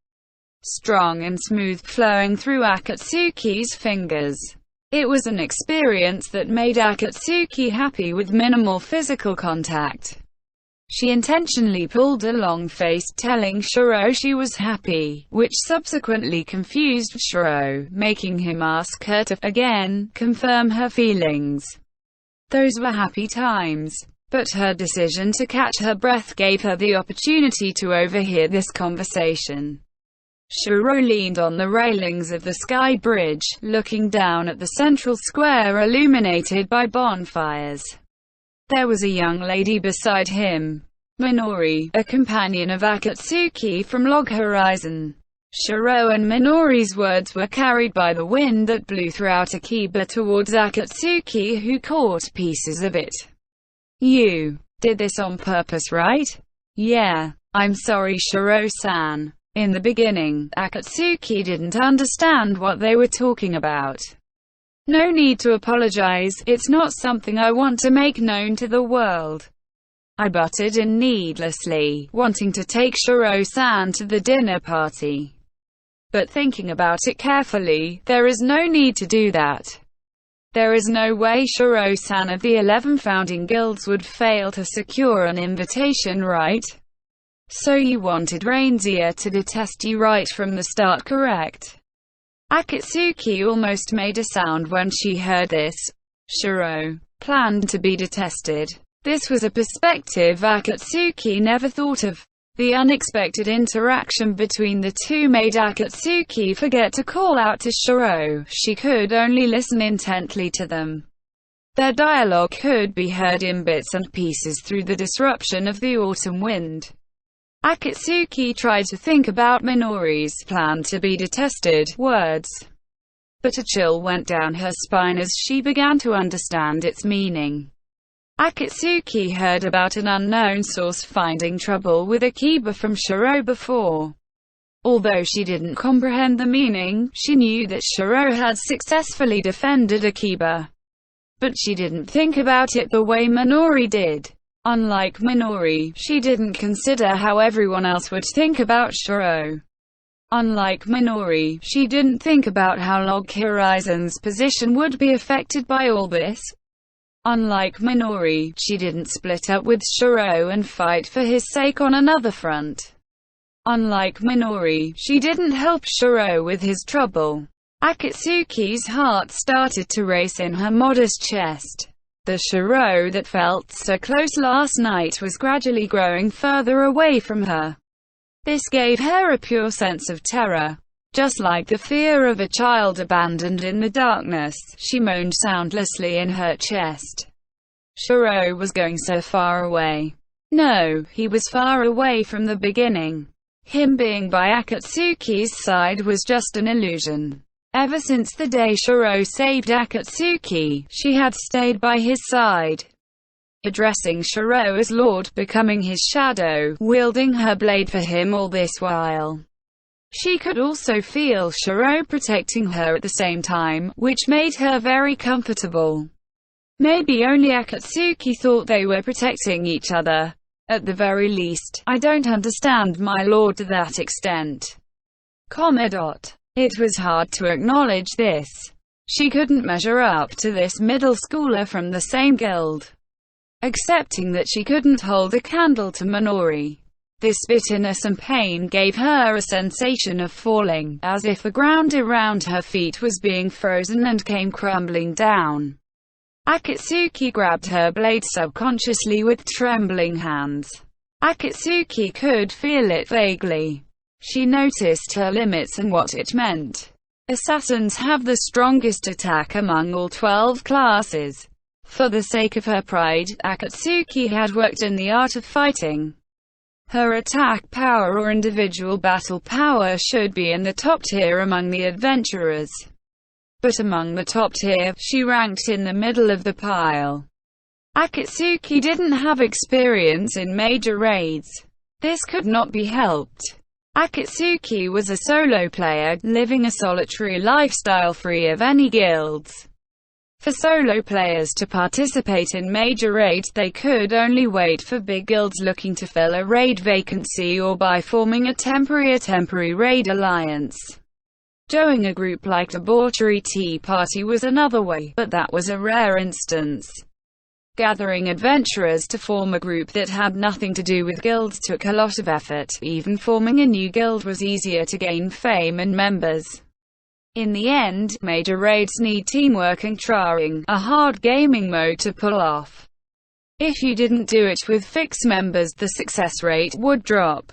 Strong and smooth, flowing through Akatsuki's fingers. It was an experience that made Akatsuki happy with minimal physical contact. She intentionally pulled a long face telling Shiro she was happy, which subsequently confused Shiro, making him ask her to, again, confirm her feelings. Those were happy times. But her decision to catch her breath gave her the opportunity to overhear this conversation. Shiro leaned on the railings of the sky bridge, looking down at the central square illuminated by bonfires. There was a young lady beside him. Minori, a companion of Akatsuki from Log Horizon. Shiro and Minori's words were carried by the wind that blew throughout Akiba towards Akatsuki, who caught pieces of it. You did this on purpose, right? Yeah. I'm sorry, Shiro-san. In the beginning, Akatsuki didn't understand what they were talking about. No need to apologize, it's not something I want to make known to the world. I butted in needlessly, wanting to take Shiro-san to the dinner party. But thinking about it carefully, there is no need to do that. There is no way Shiro-san of the 11 founding guilds would fail to secure an invitation, right? So you wanted Rainzia to detest you right from the start, correct? Akatsuki almost made a sound when she heard this. Shiro planned to be detested. This was a perspective Akatsuki never thought of. The unexpected interaction between the two made Akatsuki forget to call out to Shiro. She could only listen intently to them. Their dialogue could be heard in bits and pieces through the disruption of the autumn wind. Akatsuki tried to think about Minori's plan to be detested words. But a chill went down her spine as she began to understand its meaning. Akatsuki heard about an unknown source finding trouble with Akiba from Shiro before. Although she didn't comprehend the meaning, she knew that Shiro had successfully defended Akiba. but she didn't think about it the way Minori did. Unlike Minori, she didn't consider how everyone else would think about Shiro. Unlike Minori, she didn't think about how Log Horizon's position would be affected by all this. Unlike Minori, she didn't split up with Shiro and fight for his sake on another front. Unlike Minori, she didn't help Shiro with his trouble. Akatsuki's heart started to race in her modest chest. The Shiro that felt so close last night was gradually growing further away from her. This gave her a pure sense of terror. Just like the fear of a child abandoned in the darkness, she moaned soundlessly in her chest. Shiro was going so far away. No, he was far away from the beginning. Him being by Akatsuki's side was just an illusion. Ever since the day Shiro saved Akatsuki, she had stayed by his side. Addressing Shiro as Lord, becoming his shadow, wielding her blade for him all this while. She could also feel Shiro protecting her at the same time, which made her very comfortable. Maybe only Akatsuki thought they were protecting each other. At the very least, I don't understand my lord to that extent. It was hard to acknowledge this. She couldn't measure up to this middle schooler from the same guild. Accepting that she couldn't hold a candle to Minori. This bitterness and pain gave her a sensation of falling, as if the ground around her feet was being frozen and came crumbling down. Akatsuki grabbed her blade subconsciously with trembling hands. Akatsuki could feel it vaguely. She noticed her limits and what it meant. Assassins have the strongest attack among all 12 classes. For the sake of her pride, Akatsuki had worked in the art of fighting. Her attack power or individual battle power should be in the top tier among the adventurers. But among the top tier, she ranked in the middle of the pile. Akatsuki didn't have experience in major raids. This could not be helped. Akatsuki was a solo player, living a solitary lifestyle free of any guilds. For solo players to participate in major raids, they could only wait for big guilds looking to fill a raid vacancy or by forming a temporary raid alliance. Joining a group like Debauchery Tea Party was another way, but that was a rare instance. Gathering adventurers to form a group that had nothing to do with guilds took a lot of effort. Even forming a new guild was easier to gain fame and members. In the end, major raids need teamwork and trying, a hard gaming mode to pull off. If you didn't do it with fixed members, the success rate would drop.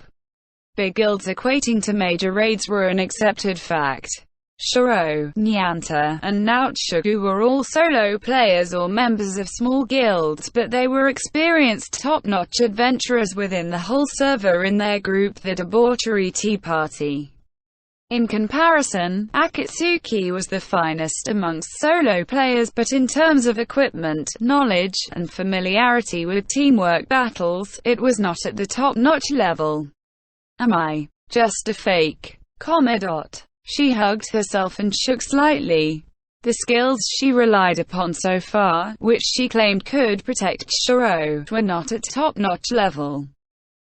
Big guilds equating to major raids were an accepted fact. Shiro, Nyanta, and Naotshigu were all solo players or members of small guilds, but they were experienced top-notch adventurers within the whole server in their group, the Debauchery Tea Party. In comparison, Akatsuki was the finest amongst solo players, but in terms of equipment, knowledge, and familiarity with teamwork battles, it was not at the top-notch level. Am I just a fake? She hugged herself and shook slightly. The skills she relied upon so far, which she claimed could protect Shiro, were not at top-notch level.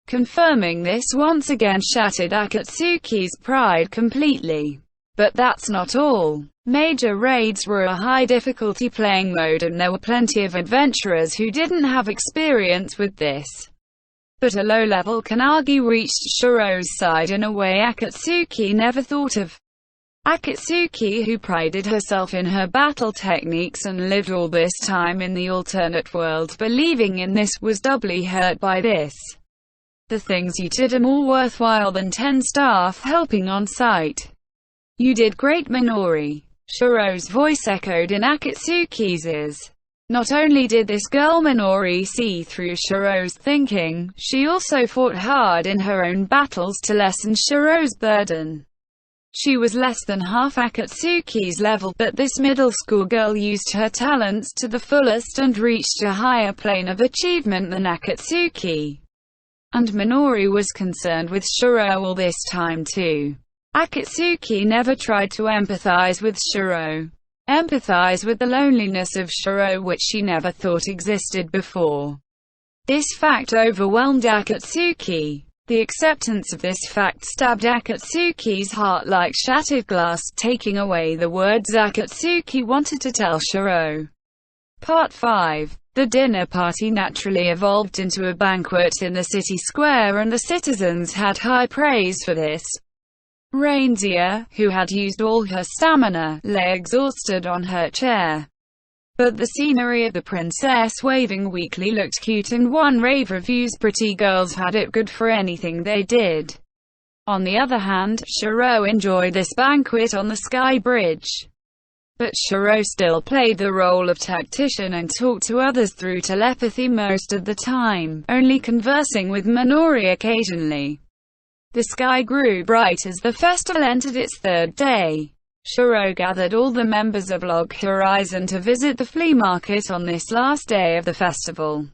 Confirming this once again shattered Akatsuki's pride completely. But that's not all. Major raids were a high-difficulty playing mode, and there were plenty of adventurers who didn't have experience with this. But a low-level Kanagi reached Shiro's side in a way Akatsuki never thought of. Akatsuki, who prided herself in her battle techniques and lived all this time in the alternate world believing in this, was doubly hurt by this. The things you did are more worthwhile than 10 staff helping on site. You did great, Minori. Shiro's voice echoed in Akatsuki's ears. Not only did this girl Minori see through Shiro's thinking, she also fought hard in her own battles to lessen Shiro's burden. She was less than half Akatsuki's level, but this middle school girl used her talents to the fullest and reached a higher plane of achievement than Akatsuki. And Minori was concerned with Shiro all this time too. Akatsuki never tried to empathize with Shiro. empathize with the loneliness of Shiro, which she never thought existed before. This fact overwhelmed Akatsuki. The acceptance of this fact stabbed Akatsuki's heart like shattered glass, taking away the words Akatsuki wanted to tell Shiro. Part 5. The dinner party naturally evolved into a banquet in the city square, and the citizens had high praise for this. Reindeer, who had used all her stamina, lay exhausted on her chair. But the scenery of the princess waving weakly looked cute, and won rave reviews. Pretty girls had it good for anything they did. On the other hand, Shiro enjoyed this banquet on the Sky Bridge. But Shiro still played the role of tactician and talked to others through telepathy most of the time, only conversing with Minori occasionally. The sky grew bright as the festival entered its third day. Shiro gathered all the members of Log Horizon to visit the flea market on this last day of the festival.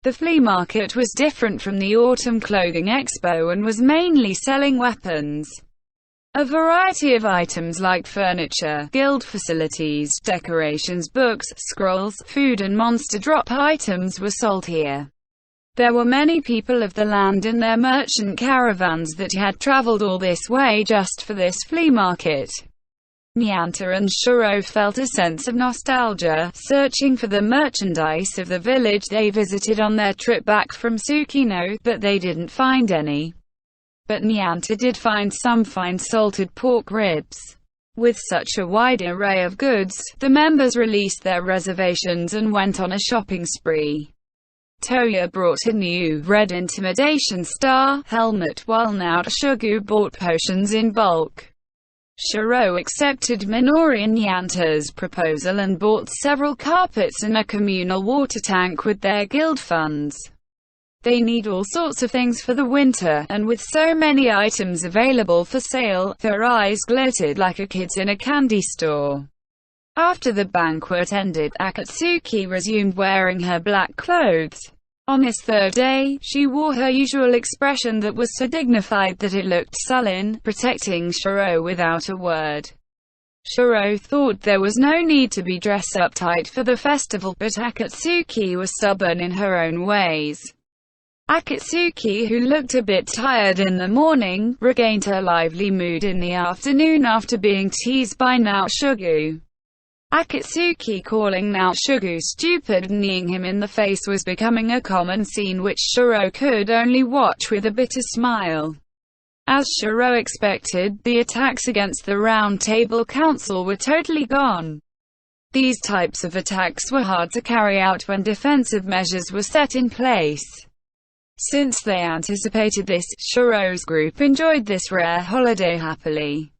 The flea market was different from the Autumn Clothing Expo and was mainly selling weapons. A variety of items like furniture, guild facilities, decorations, books, scrolls, food and monster drop items were sold here. There were many people of the land in their merchant caravans that had traveled all this way just for this flea market. Nyanta and Shiro felt a sense of nostalgia, searching for the merchandise of the village they visited on their trip back from Tsukino, but they didn't find any. But Nyanta did find some fine salted pork ribs. With such a wide array of goods, the members released their reservations and went on a shopping spree. Toya brought a new red Intimidation Star helmet, while Naotshugu bought potions in bulk. Shiro accepted Minori and Nyanta's proposal and bought several carpets and a communal water tank with their guild funds. They need all sorts of things for the winter, and with so many items available for sale, their eyes glittered like a kid's in a candy store. After the banquet ended, Akatsuki resumed wearing her black clothes. On this third day, she wore her usual expression that was so dignified that it looked sullen, protecting Shiro without a word. Shiro thought there was no need to be dressed up tight for the festival, but Akatsuki was stubborn in her own ways. Akatsuki, who looked a bit tired in the morning, regained her lively mood in the afternoon after being teased by Naotshugu. Akatsuki calling Naotshugu stupid and kneeing him in the face was becoming a common scene which Shiro could only watch with a bitter smile. As Shiro expected, the attacks against the Round Table Council were totally gone. These types of attacks were hard to carry out when defensive measures were set in place. Since they anticipated this, Shiro's group enjoyed this rare holiday happily.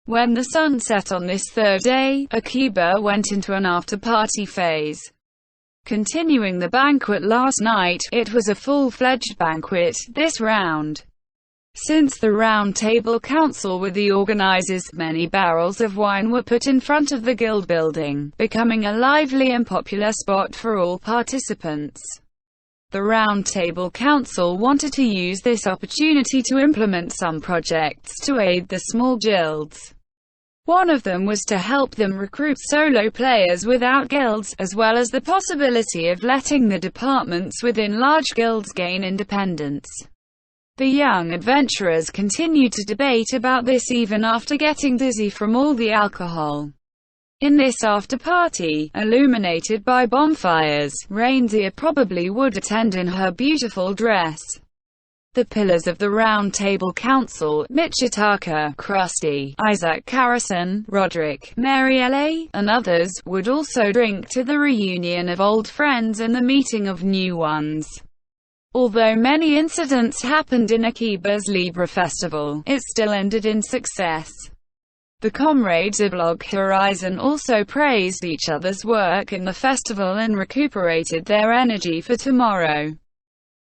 When the sun set on this third day, Akiba went into an after-party phase. Continuing the banquet last night, it was a full-fledged banquet this round. Since the Round Table Council were the organizers, many barrels of wine were put in front of the guild building, becoming a lively and popular spot for all participants. The Round Table Council wanted to use this opportunity to implement some projects to aid the small guilds. One of them was to help them recruit solo players without guilds, as well as the possibility of letting the departments within large guilds gain independence. The young adventurers continued to debate about this even after getting dizzy from all the alcohol. In this after-party, illuminated by bonfires, Reindeer probably would attend in her beautiful dress. The pillars of the Round Table Council, Michitaka, Krusty, Isaac Carrison, Roderick, Marielle, and others, would also drink to the reunion of old friends and the meeting of new ones. Although many incidents happened in Akiba's Libra Festival, it still ended in success. The comrades of Log Horizon also praised each other's work in the festival and recuperated their energy for tomorrow.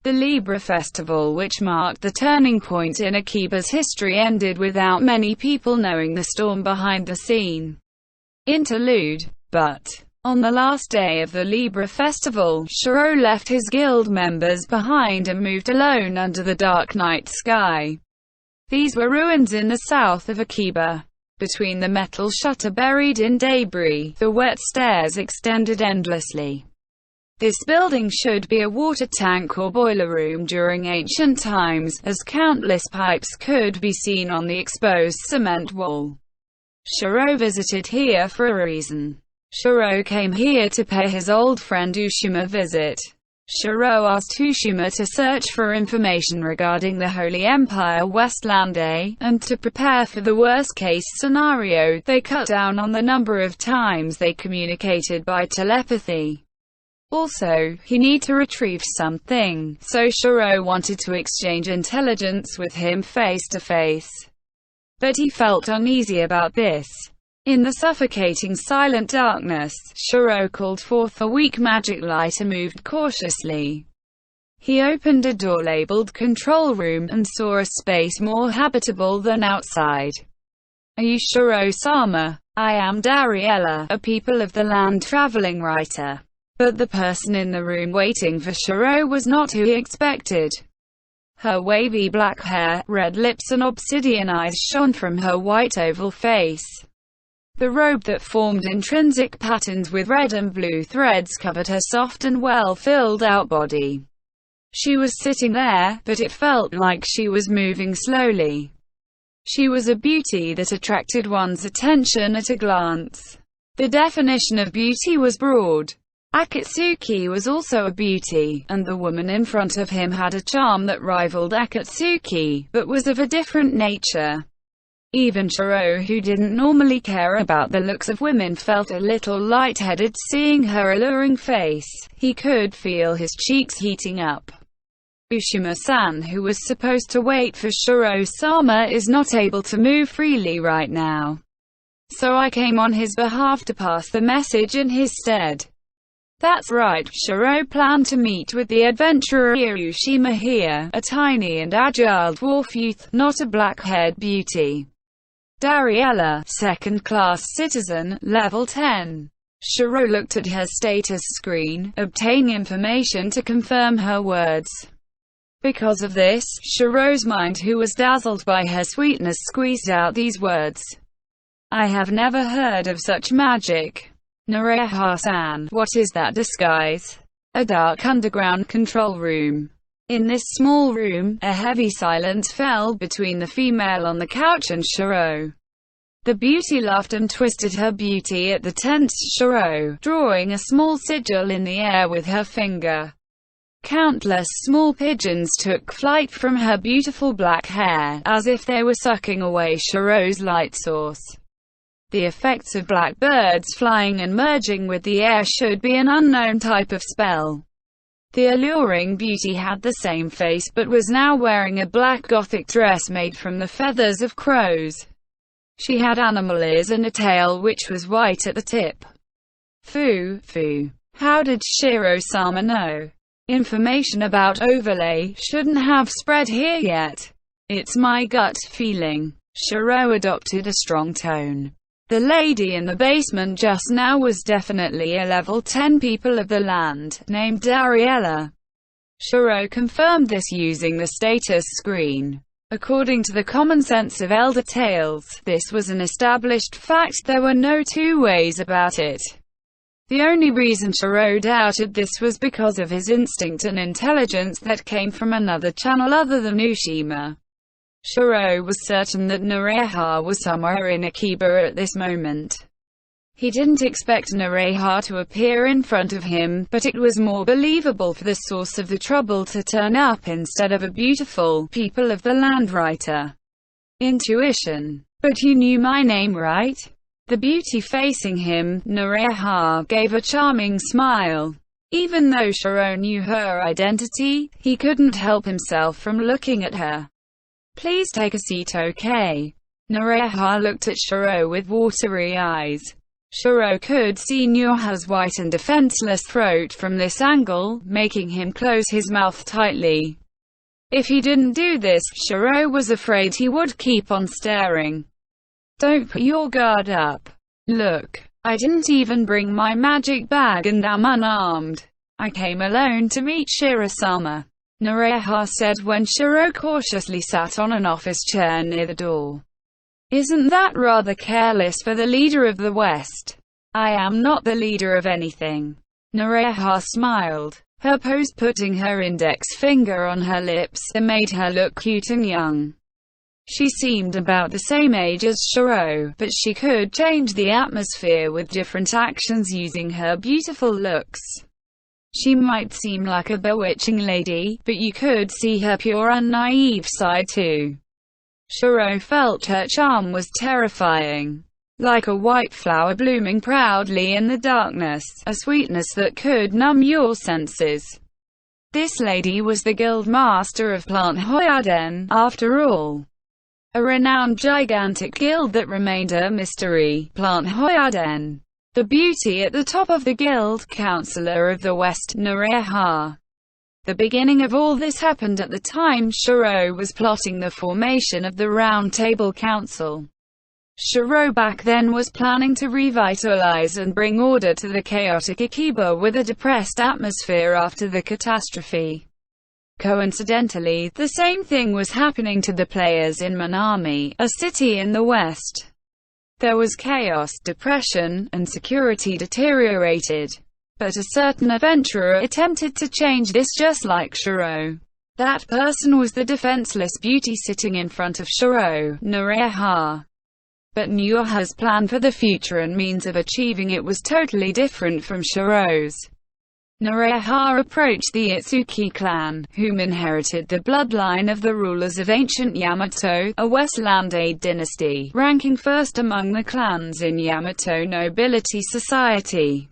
The Libra Festival, which marked the turning point in Akiba's history, ended without many people knowing the storm behind the scene. Interlude. But on the last day of the Libra Festival, Shiro left his guild members behind and moved alone under the dark night sky. These were ruins in the south of Akiba. Between the metal shutter buried in debris, the wet stairs extended endlessly. This building should be a water tank or boiler room during ancient times, as countless pipes could be seen on the exposed cement wall. Shiro visited here for a reason. Shiro came here to pay his old friend Ushima a visit. Shiro asked Ushima to search for information regarding the Holy Empire Westlande, and to prepare for the worst-case scenario, they cut down on the number of times they communicated by telepathy. Also, he needed to retrieve something, so Shiro wanted to exchange intelligence with him face-to-face. But he felt uneasy about this. In the suffocating silent darkness, Shiro called forth a weak magic light and moved cautiously. He opened a door labeled Control Room, and saw a space more habitable than outside. "Are you Shiro-sama?" "I am Dariella, a People of the Land traveling writer." But the person in the room waiting for Shiro was not who he expected. Her wavy black hair, red lips and obsidian eyes shone from her white oval face. The robe that formed intrinsic patterns with red and blue threads covered her soft and well-filled-out body. She was sitting there, but it felt like she was moving slowly. She was a beauty that attracted one's attention at a glance. The definition of beauty was broad. Akatsuki was also a beauty, and the woman in front of him had a charm that rivaled Akatsuki, but was of a different nature. Even Shiro, who didn't normally care about the looks of women, felt a little lightheaded seeing her alluring face. He could feel his cheeks heating up. Ushima-san, who was supposed to wait for Shiro-sama, is not able to move freely right now. So I came on his behalf to pass the message in his stead. That's right, Shiro planned to meet with the adventurer Ushima here, a tiny and agile dwarf youth, not a black-haired beauty. Dariella, second-class citizen, level 10. Shiro looked at her status screen, obtaining information to confirm her words. Because of this, Shiro's mind, who was dazzled by her sweetness, squeezed out these words. I have never heard of such magic. Nareha-san, what is that disguise? A dark underground control room. In this small room, a heavy silence fell between the female on the couch and Shiro. The beauty laughed and twisted her beauty at the tense Shiro, drawing a small sigil in the air with her finger. Countless small pigeons took flight from her beautiful black hair, as if they were sucking away Shiro's light source. The effects of black birds flying and merging with the air should be an unknown type of spell. The alluring beauty had the same face but was now wearing a black gothic dress made from the feathers of crows. She had animal ears and a tail which was white at the tip. Foo. How did Shiro-sama know? Information about overlay shouldn't have spread here yet. It's my gut feeling. Shiro adopted a strong tone. The lady in the basement just now was definitely a level 10 People of the Land, named Dariella. Shiro confirmed this using the status screen. According to the common sense of elder tales, this was an established fact, there were no two ways about it. The only reason Shiro doubted this was because of his instinct and intelligence that came from another channel other than Ushima. Shiro was certain that Nareha was somewhere in Akiba at this moment. He didn't expect Nareha to appear in front of him, but it was more believable for the source of the trouble to turn up instead of a beautiful People of the Land writer. Intuition. But you knew my name, right? The beauty facing him, Nareha, gave a charming smile. Even though Shiro knew her identity, he couldn't help himself from looking at her. Please take a seat, okay? Nareha looked at Shiro with watery eyes. Shiro could see Nareha's white and defenseless throat from this angle, making him close his mouth tightly. If he didn't do this, Shiro was afraid he would keep on staring. Don't put your guard up. Look, I didn't even bring my magic bag and am unarmed. I came alone to meet Shiro-sama, Nareha said when Shiro cautiously sat on an office chair near the door. Isn't that rather careless for the leader of the West? I am not the leader of anything. Nooreha smiled. Her pose, putting her index finger on her lips, made her look cute and young. She seemed about the same age as Shiro, but she could change the atmosphere with different actions using her beautiful looks. She might seem like a bewitching lady, but you could see her pure and naive side too. Shiro felt her charm was terrifying. Like a white flower blooming proudly in the darkness, a sweetness that could numb your senses. This lady was the guild master of Plant Hoyaden, after all. A renowned gigantic guild that remained a mystery, Plant Hoyaden. The beauty at the top of the guild, Counselor of the West, Nooreha. The beginning of all this happened at the time Shiro was plotting the formation of the Round Table Council. Shiro back then was planning to revitalize and bring order to the chaotic Akiba with a depressed atmosphere after the catastrophe. Coincidentally, the same thing was happening to the players in Minami, a city in the west. There was chaos, depression, and security deteriorated. But a certain adventurer attempted to change this just like Shiro. That person was the defenseless beauty sitting in front of Shiro, Nooreha. But Nooreha's plan for the future and means of achieving it was totally different from Shiro's. Nooreha approached the Itsuki clan, whom inherited the bloodline of the rulers of ancient Yamato, a Westland dynasty, ranking first among the clans in Yamato nobility society.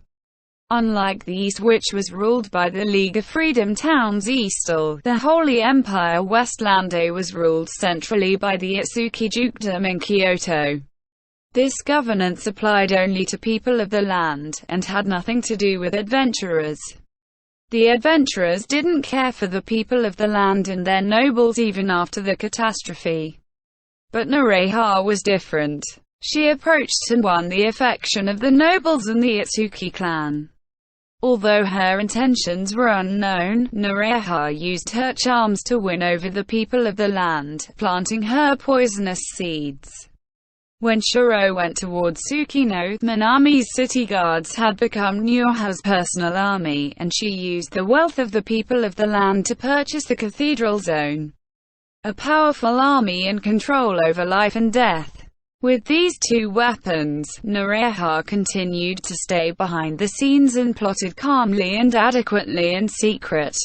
Unlike the East, which was ruled by the League of Freedom Towns Eastal, the Holy Empire Westland was ruled centrally by the Itsuki Dukedom in Kyoto. This governance applied only to people of the land, and had nothing to do with adventurers. The adventurers didn't care for the people of the land and their nobles even after the catastrophe. But Nooreha was different. She approached and won the affection of the nobles and the Itsuki clan. Although her intentions were unknown, Nooreha used her charms to win over the people of the land, planting her poisonous seeds. When Shiro went towards Tsukino, Minami's city guards had become Nooreha's personal army, and she used the wealth of the people of the land to purchase the Cathedral Zone. A powerful army and control over life and death. With these two weapons, Nooreha continued to stay behind the scenes and plotted calmly and adequately in secret.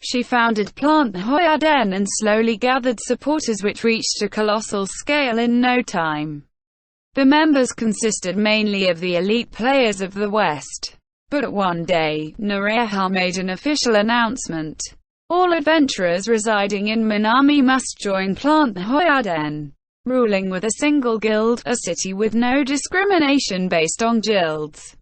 She founded Plant Hoyaden and slowly gathered supporters which reached a colossal scale in no time. The members consisted mainly of the elite players of the West. But one day, Nooreha made an official announcement. All adventurers residing in Minami must join Plant Hoyaden. Ruling with a single guild, a city with no discrimination based on guilds.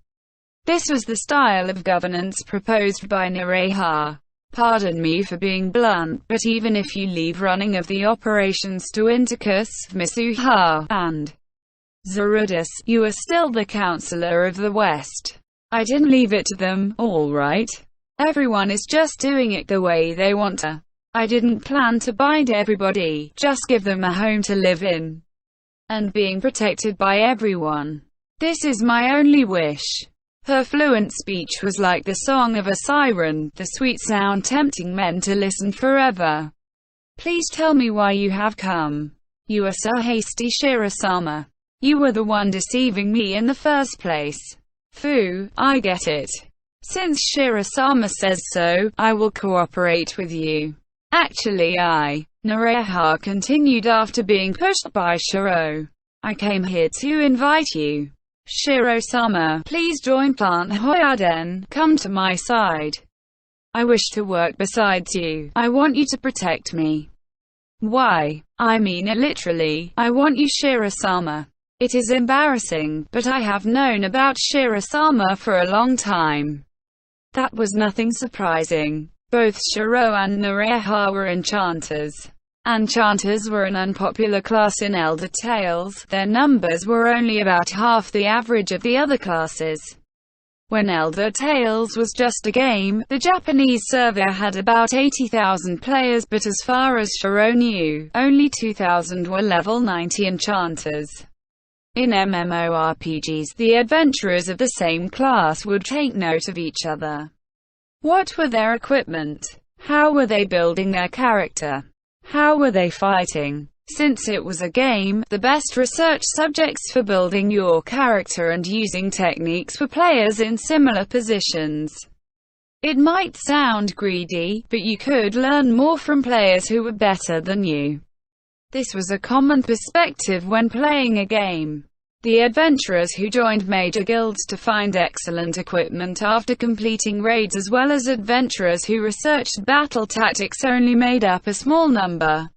This was the style of governance proposed by Nooreha. Pardon me for being blunt, but even if you leave running of the operations to Inticus, Misuha, and Zarudis, you are still the Counselor of the West. I didn't leave it to them, alright? Everyone is just doing it the way they want to. I didn't plan to bind everybody, just give them a home to live in. And being protected by everyone. This is my only wish. Her fluent speech was like the song of a siren, the sweet sound tempting men to listen forever. Please tell me why you have come. You are so hasty, Shiro-sama. You were the one deceiving me in the first place. Phew, I get it. Since Shiro-sama says so, I will cooperate with you. Actually Nooreha continued after being pushed by Shiro. I came here to invite you. Shiro-sama, please join Plant Hoyaden, come to my side. I wish to work besides you. I want you to protect me. Why? I mean it literally, I want you, Shiro-sama. It is embarrassing, but I have known about Shiro-sama for a long time. That was nothing surprising. Both Shiro and Nooreha were enchanters. Enchanters were an unpopular class in Elder Tales. Their numbers were only about half the average of the other classes. When Elder Tales was just a game, the Japanese server had about 80,000 players, but as far as Shiro knew, only 2,000 were level 90 enchanters. In MMORPGs, the adventurers of the same class would take note of each other. What were their equipment? How were they building their character? How were they fighting? Since it was a game, the best research subjects for building your character and using techniques were players in similar positions. It might sound greedy, but you could learn more from players who were better than you. This was a common perspective when playing a game. The adventurers who joined major guilds to find excellent equipment after completing raids, as well as adventurers who researched battle tactics, only made up a small number.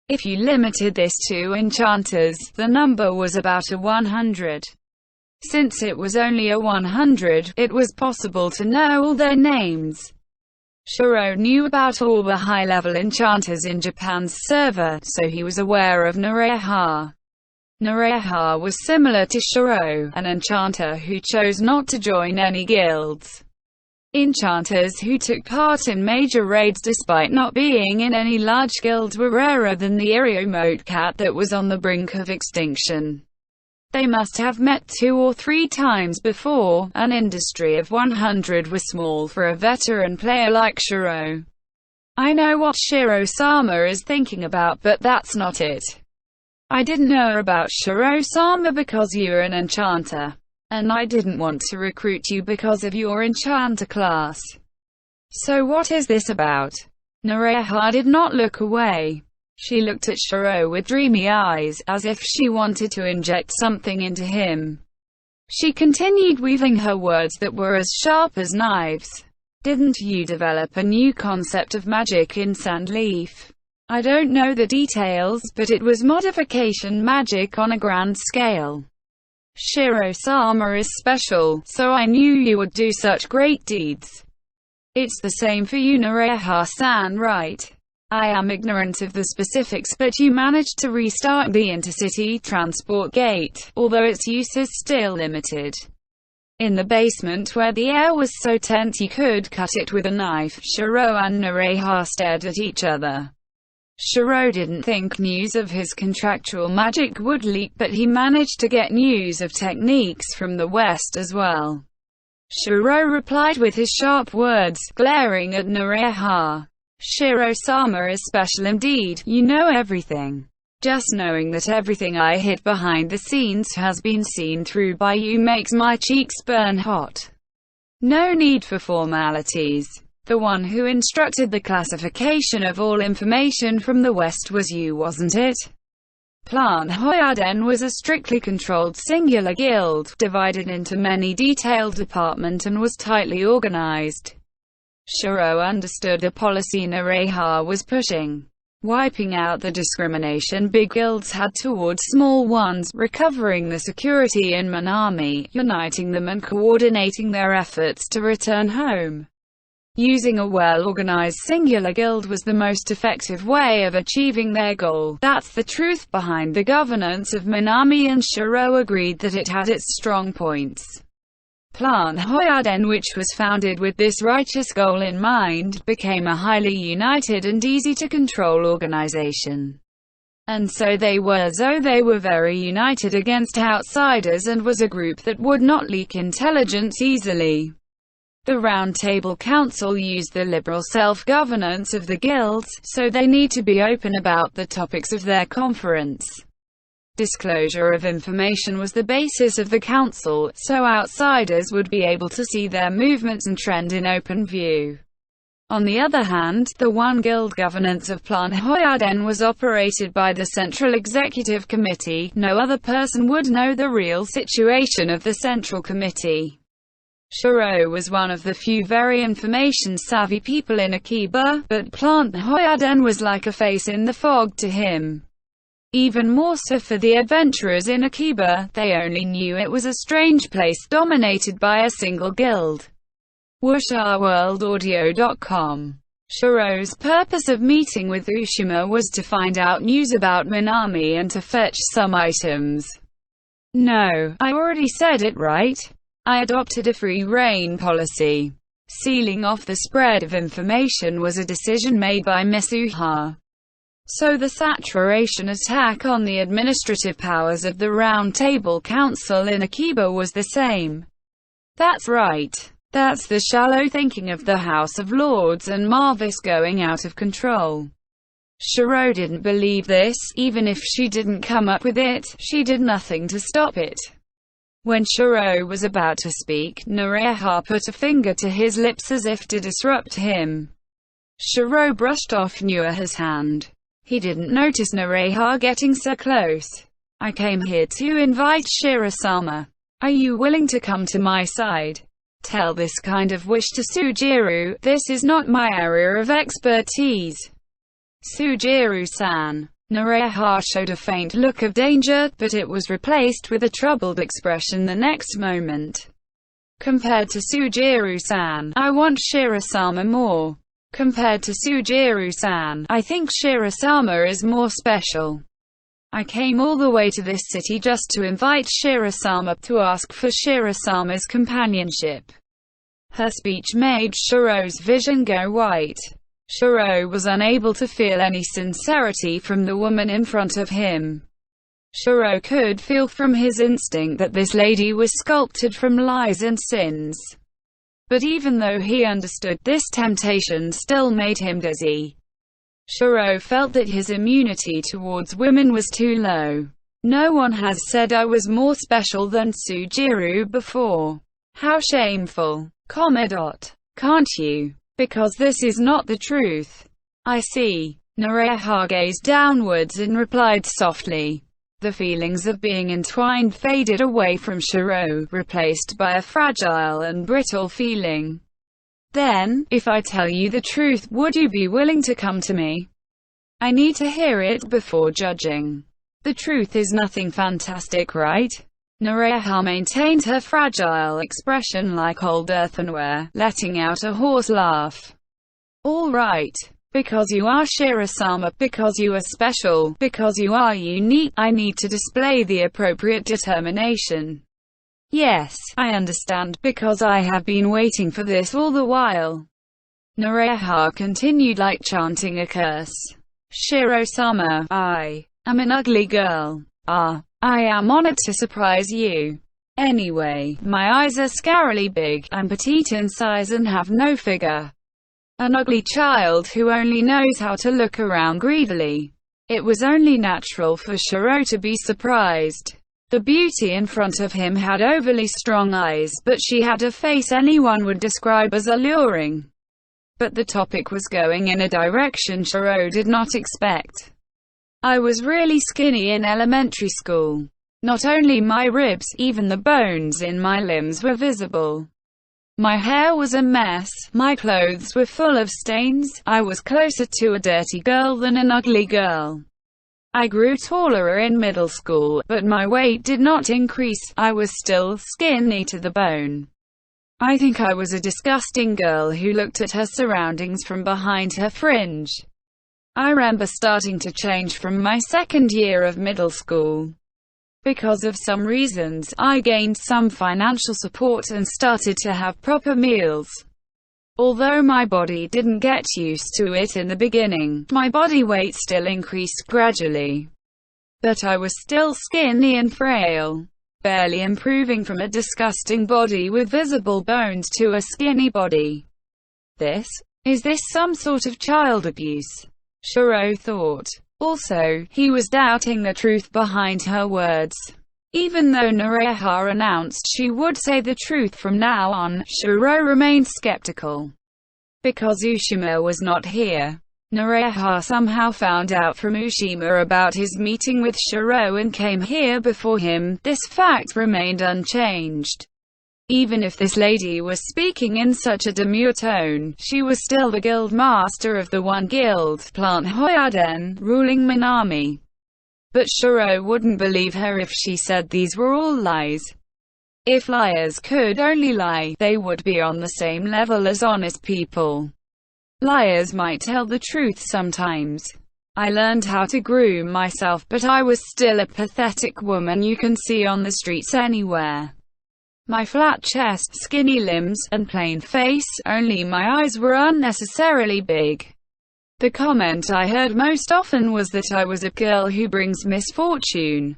If you limited this to enchanters, the number was about 100. Since it was only 100, it was possible to know all their names. Shiro knew about all the high-level enchanters in Japan's server, so he was aware of Nareha. Nareha was similar to Shiro, an enchanter who chose not to join any guilds. Enchanters who took part in major raids despite not being in any large guilds were rarer than the Iriomote cat that was on the brink of extinction. They must have met 2 or 3 times before. An industry of 100 was small for a veteran player like Shiro. I know what Shiro-sama is thinking about, but that's not it. I didn't know about Shiro-sama because you're an enchanter. And I didn't want to recruit you because of your enchanter class. So what is this about? Nareha did not look away. She looked at Shiro with dreamy eyes, as if she wanted to inject something into him. She continued, weaving her words that were as sharp as knives. Didn't you develop a new concept of magic in Sandleaf? I don't know the details, but it was modification magic on a grand scale. Shiro-sama is special, so I knew you would do such great deeds. It's the same for you, Nareha-san, right? I am ignorant of the specifics, but you managed to restart the intercity transport gate, although its use is still limited. In the basement where the air was so tense you could cut it with a knife. Shiro and Nareha stared at each other. Shiro didn't think news of his contractual magic would leak, but he managed to get news of techniques from the West as well. Shiro replied with his sharp words, glaring at Nareha. Shiro-sama is special indeed, you know everything. Just knowing that everything I hid behind the scenes has been seen through by you makes my cheeks burn hot. No need for formalities. The one who instructed the classification of all information from the West was you, wasn't it? Plant Hoyaden was a strictly controlled singular guild, divided into many detailed departments and was tightly organized. Shiro understood the policy Nareha was pushing. Wiping out the discrimination big guilds had towards small ones, recovering the security in Minami, uniting them and coordinating their efforts to return home. Using a well-organized singular guild was the most effective way of achieving their goal. That's the truth behind the governance of Minami, and Shiro agreed that it had its strong points. Plant Hoyaden, which was founded with this righteous goal in mind, became a highly united and easy-to-control organization. And so they were very united against outsiders and was a group that would not leak intelligence easily. The Round Table Council used the liberal self-governance of the guilds, so they need to be open about the topics of their conference. Disclosure of information was the basis of the council, so outsiders would be able to see their movements and trend in open view. On the other hand, the one guild governance of Plant Hoyaden was operated by the Central Executive Committee. No other person would know the real situation of the Central Committee. Shiro was one of the few very information-savvy people in Akiba, but Plant Hoyaden was like a face in the fog to him. Even more so for the adventurers in Akiba, they only knew it was a strange place dominated by a single guild. WushAWorldAudio.com. Shiro's purpose of meeting with Ushima was to find out news about Minami and to fetch some items. No, I already said it right? I adopted a free-rein policy. Sealing off the spread of information was a decision made by Miss Uha. So the saturation attack on the administrative powers of the Round Table Council in Akiba was the same. That's right. That's the shallow thinking of the House of Lords and Marvis going out of control. Shiro didn't believe this. Even if she didn't come up with it, she did nothing to stop it. When Shiro was about to speak, Nareha put a finger to his lips as if to disrupt him. Shiro brushed off Nuaha's hand. He didn't notice Nareha getting so close. I came here to invite Shirasama. Are you willing to come to my side? Tell this kind of wish to Sujiro. This is not my area of expertise. Sujiro-san. Nareha showed a faint look of danger, but it was replaced with a troubled expression the next moment. Compared to Sujiro-san, I want Shirasama more. Compared to Sujiro-san, I think Shirasama is more special. I came all the way to this city just to invite Shirasama, to ask for Shirasama's companionship. Her speech made Shiro's vision go white. Shiro was unable to feel any sincerity from the woman in front of him. Shiro could feel from his instinct that this lady was sculpted from lies and sins. But even though he understood, this temptation still made him dizzy. Shiro felt that his immunity towards women was too low. No one has said I was more special than Sujiro before. How shameful. Can't you? Because this is not the truth. I see. Nareha gazed downwards and replied softly. The feelings of being entwined faded away from Shiro, replaced by a fragile and brittle feeling. Then, if I tell you the truth, would you be willing to come to me? I need to hear it before judging. The truth is nothing fantastic, right? Nareha maintained her fragile expression like old earthenware, letting out a hoarse laugh. All right. Because you are Shirasama, because you are special, because you are unique, I need to display the appropriate determination. Yes, I understand, because I have been waiting for this all the while. Nareha continued like chanting a curse. Shiro-sama, I am an ugly girl. I am honored to surprise you. Anyway, my eyes are scarily big, I'm petite in size and have no figure. An ugly child who only knows how to look around greedily. It was only natural for Shiro to be surprised. The beauty in front of him had overly strong eyes, but she had a face anyone would describe as alluring. But the topic was going in a direction Shiro did not expect. I was really skinny in elementary school. Not only my ribs, even the bones in my limbs were visible. My hair was a mess, my clothes were full of stains, I was closer to a dirty girl than an ugly girl. I grew taller in middle school, but my weight did not increase, I was still skinny to the bone. I think I was a disgusting girl who looked at her surroundings from behind her fringe. I remember starting to change from my second year of middle school. Because of some reasons, I gained some financial support and started to have proper meals. Although my body didn't get used to it in the beginning, my body weight still increased gradually. But I was still skinny and frail, barely improving from a disgusting body with visible bones to a skinny body. Is this some sort of child abuse? Shiro thought. Also, he was doubting the truth behind her words. Even though Nareha announced she would say the truth from now on, Shiro remained skeptical. Because Ushima was not here. Nareha somehow found out from Ushima about his meeting with Shiro and came here before him. This fact remained unchanged. Even if this lady was speaking in such a demure tone, she was still the guild master of the one guild, Plant Hoyaden, ruling Minami. But Shiro wouldn't believe her if she said these were all lies. If liars could only lie, they would be on the same level as honest people. Liars might tell the truth sometimes. I learned how to groom myself, but I was still a pathetic woman you can see on the streets anywhere. My flat chest, skinny limbs, and plain face, only my eyes were unnecessarily big. The comment I heard most often was that I was a girl who brings misfortune.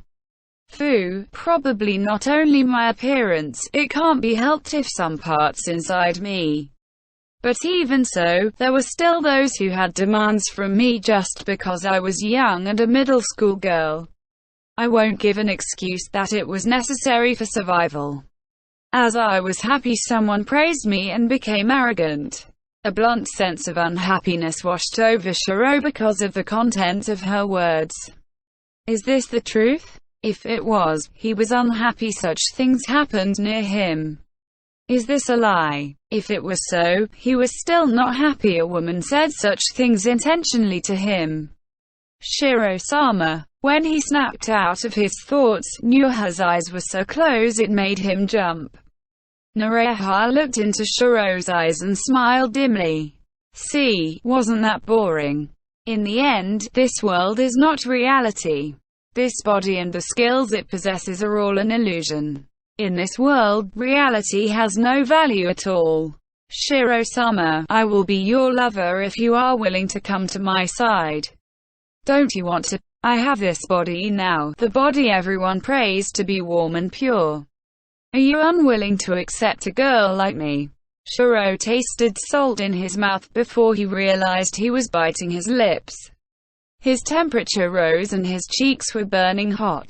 Phew, probably not only my appearance, it can't be helped if some parts inside me. But even so, there were still those who had demands from me just because I was young and a middle school girl. I won't give an excuse that it was necessary for survival. As I was happy someone praised me and became arrogant. A blunt sense of unhappiness washed over Shiro because of the content of her words. Is this the truth? If it was, he was unhappy such things happened near him. Is this a lie? If it was so, he was still not happy a woman said such things intentionally to him. Shiro-sama. When he snapped out of his thoughts, Nuha's eyes were so close it made him jump. Noreha looked into Shiro's eyes and smiled dimly. See, wasn't that boring? In the end, this world is not reality. This body and the skills it possesses are all an illusion. In this world, reality has no value at all. Shiro-sama, I will be your lover if you are willing to come to my side. Don't you want to? I have this body now, the body everyone praised to be warm and pure. Are you unwilling to accept a girl like me? Shiro tasted salt in his mouth before he realized he was biting his lips. His temperature rose and his cheeks were burning hot.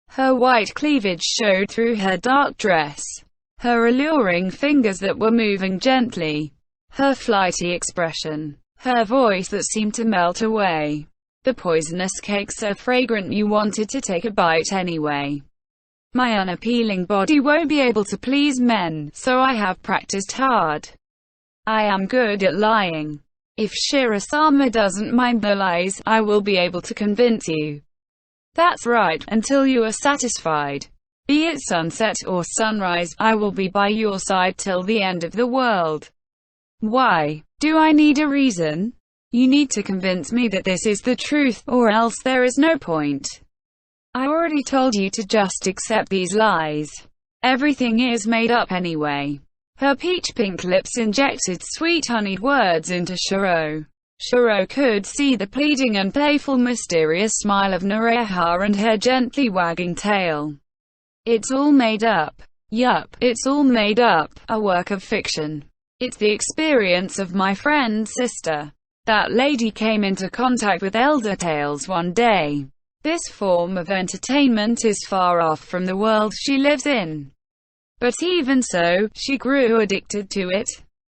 Her white cleavage showed through her dark dress. Her alluring fingers that were moving gently. Her flighty expression. Her voice that seemed to melt away. The poisonous cake so fragrant you wanted to take a bite anyway. My unappealing body won't be able to please men, so I have practiced hard. I am good at lying. If Shiro-sama doesn't mind the lies, I will be able to convince you. That's right, until you are satisfied. Be it sunset or sunrise, I will be by your side till the end of the world. Why? Do I need a reason? You need to convince me that this is the truth, or else there is no point. I already told you to just accept these lies. Everything is made up anyway. Her peach-pink lips injected sweet honeyed words into Shiro. Shiro could see the pleading and playful mysterious smile of Noreha and her gently wagging tail. It's all made up. Yup, it's all made up, a work of fiction. It's the experience of my friend's sister. That lady came into contact with Elder Tales one day. This form of entertainment is far off from the world she lives in. But even so, she grew addicted to it.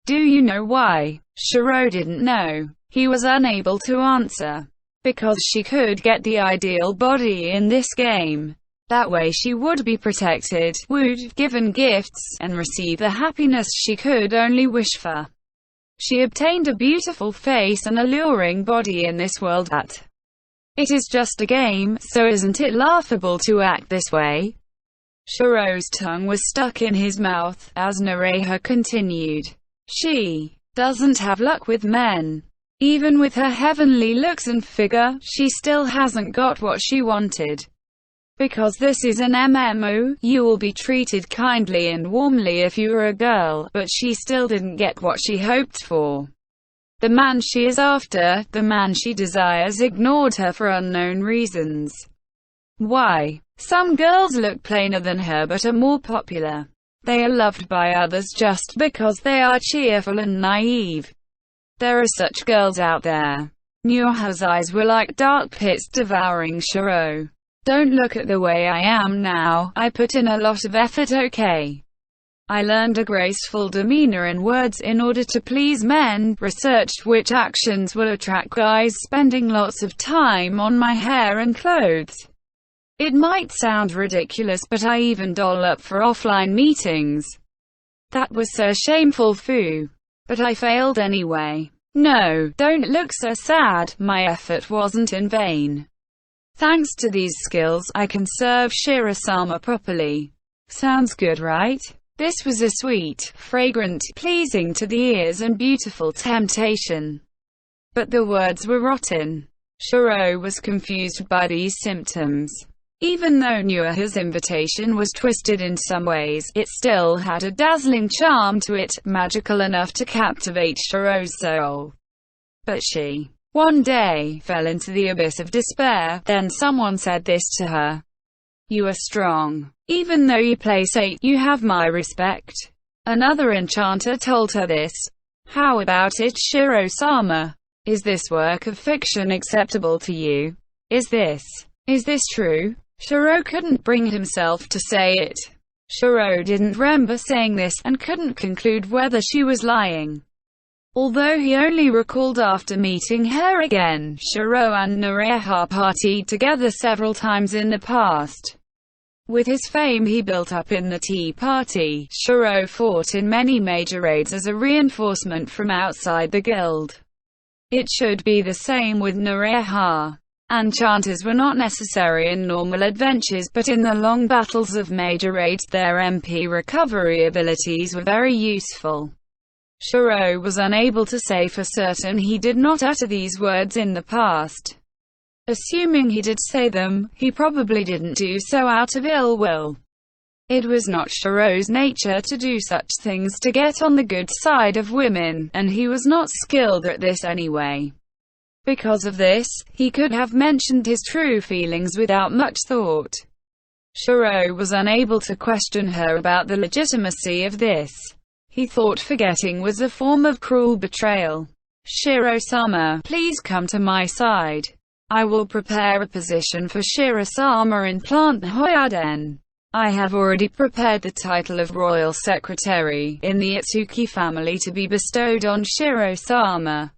Do you know why? Shiro didn't know. He was unable to answer. Because she could get the ideal body in this game. That way she would be protected, wooed, given gifts, and receive the happiness she could only wish for. She obtained a beautiful face and alluring body in this world that. It is just a game, so isn't it laughable to act this way? Shiro's tongue was stuck in his mouth, as Noreha continued. She doesn't have luck with men. Even with her heavenly looks and figure, she still hasn't got what she wanted. Because this is an MMO, you will be treated kindly and warmly if you are a girl, but she still didn't get what she hoped for. The man she is after, the man she desires, ignored her for unknown reasons. Why? Some girls look plainer than her but are more popular. They are loved by others just because they are cheerful and naive. There are such girls out there. Nuha's eyes were like dark pits devouring Shiro. Don't look at the way I am now, I put in a lot of effort, okay? I learned a graceful demeanor and words in order to please men, researched which actions will attract guys, spending lots of time on my hair and clothes. It might sound ridiculous, but I even doll up for offline meetings. That was so shameful, Fu. But I failed anyway. No, don't look so sad, my effort wasn't in vain. Thanks to these skills, I can serve Shiro-sama properly. Sounds good, right? This was a sweet, fragrant, pleasing to the ears and beautiful temptation. But the words were rotten. Shiro was confused by these symptoms. Even though Nuaha's invitation was twisted in some ways, it still had a dazzling charm to it, magical enough to captivate Shiro's soul. But she, one day, fell into the abyss of despair. Then someone said this to her: "You are strong. Even though you place 8, you have my respect." Another enchanter told her this. "How about it, Shiro-sama? Is this work of fiction acceptable to you? Is this true?" Shiro couldn't bring himself to say it. Shiro didn't remember saying this, and couldn't conclude whether she was lying. Although he only recalled after meeting her again, Shiro and Nureha partied together several times in the past. With his fame he built up in the Tea Party, Shiro fought in many major raids as a reinforcement from outside the guild. It should be the same with Nureha. Enchanters were not necessary in normal adventures, but in the long battles of major raids their MP recovery abilities were very useful. Shiro was unable to say for certain he did not utter these words in the past. Assuming he did say them, he probably didn't do so out of ill will. It was not Shiro's nature to do such things to get on the good side of women, and he was not skilled at this anyway. Because of this, he could have mentioned his true feelings without much thought. Shiro was unable to question her about the legitimacy of this. He thought forgetting was a form of cruel betrayal. "Shiro-sama, please come to my side. I will prepare a position for Shiro-sama in Plant Hoyaden. I have already prepared the title of Royal Secretary in the Itsuki family to be bestowed on Shiro-sama.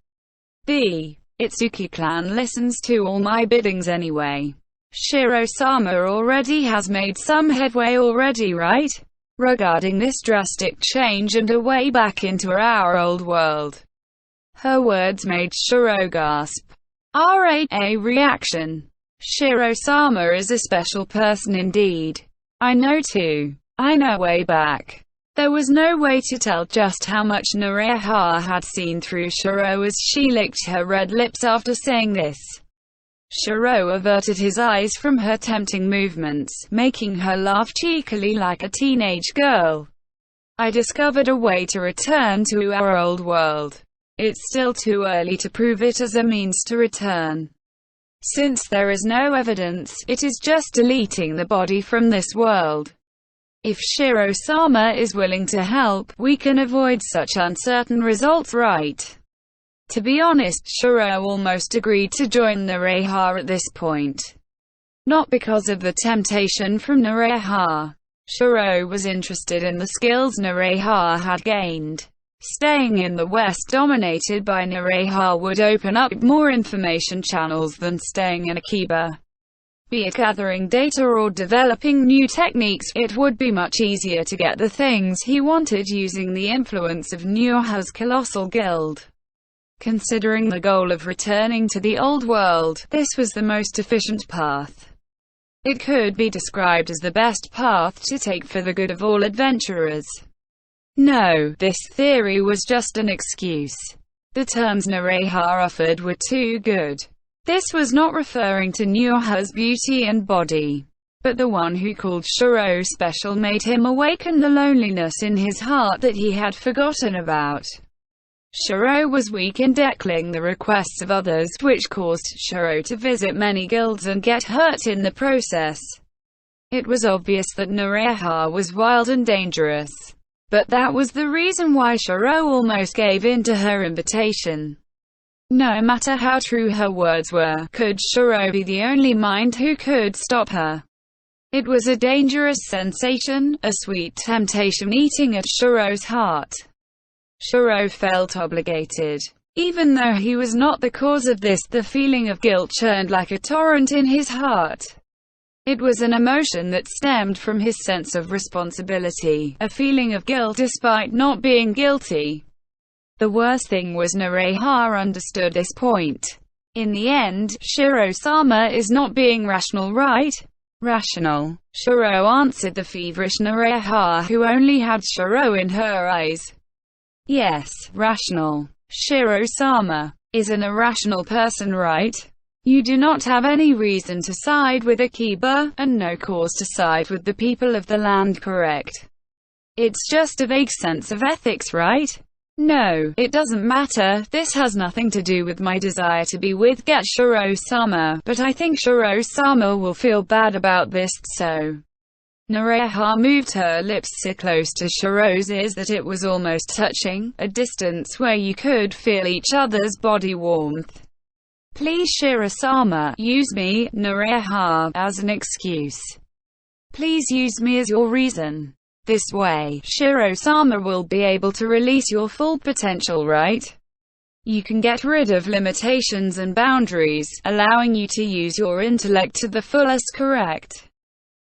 The Itsuki clan listens to all my biddings anyway. Shiro-sama already has made some headway already, right? Regarding this drastic change and a way back into our old world." Her words made Shiro gasp. A reaction. "Shiro-sama is a special person indeed. I know too. I know way back." There was no way to tell just how much Nureha had seen through Shiro as she licked her red lips after saying this. Shiro averted his eyes from her tempting movements, making her laugh cheekily like a teenage girl. "I discovered a way to return to our old world. It's still too early to prove it as a means to return. Since there is no evidence, it is just deleting the body from this world. If Shiro-sama is willing to help, we can avoid such uncertain results, right?" To be honest, Shiro almost agreed to join Nureha at this point. Not because of the temptation from Nureha. Shiro was interested in the skills Nureha had gained. Staying in the West dominated by Nureha would open up more information channels than staying in Akiba. Be it gathering data or developing new techniques, it would be much easier to get the things he wanted using the influence of Nureha's colossal guild. Considering the goal of returning to the old world, this was the most efficient path. It could be described as the best path to take for the good of all adventurers. No, this theory was just an excuse. The terms Nureha offered were too good. This was not referring to Nureha's beauty and body, but the one who called Shiro special made him awaken the loneliness in his heart that he had forgotten about. Shiro was weak in declining the requests of others, which caused Shiro to visit many guilds and get hurt in the process. It was obvious that Nureha was wild and dangerous, but that was the reason why Shiro almost gave in to her invitation. No matter how true her words were, could Shiro be the only mind who could stop her? It was a dangerous sensation, a sweet temptation eating at Shiro's heart. Shiro felt obligated. Even though he was not the cause of this, the feeling of guilt churned like a torrent in his heart. It was an emotion that stemmed from his sense of responsibility, a feeling of guilt despite not being guilty. The worst thing was Nureha understood this point. In the end, Shiro-sama is not being rational, right? Rational. Shiro answered the feverish Nureha, who only had Shiro in her eyes. Yes, rational. Shiro-sama is an irrational person, right? You do not have any reason to side with Akiba, and no cause to side with the people of the land, correct? It's just a vague sense of ethics, right? No, it doesn't matter. This has nothing to do with my desire to be with Shiro-sama, but I think Shiro-sama will feel bad about this, so... Noreha moved her lips so close to Shiro's ears that it was almost touching, a distance where you could feel each other's body warmth. Please Shiro-sama, use me, Noreha, as an excuse. Please use me as your reason. This way, Shiro-sama will be able to release your full potential, right? You can get rid of limitations and boundaries, allowing you to use your intellect to the fullest, correct?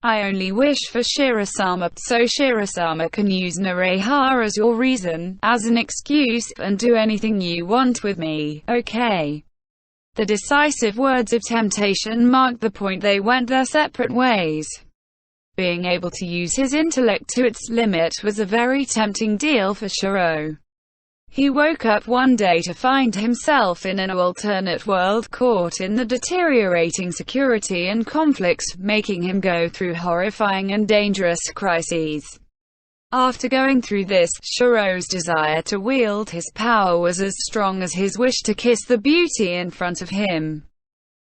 I only wish for Shiro-sama, so Shiro-sama can use Noreha as your reason, as an excuse, and do anything you want with me, okay? The decisive words of temptation marked the point they went their separate ways. Being able to use his intellect to its limit was a very tempting deal for Shiro. He woke up one day to find himself in an alternate world, caught in the deteriorating security and conflicts, making him go through horrifying and dangerous crises. After going through this, Shiro's desire to wield his power was as strong as his wish to kiss the beauty in front of him.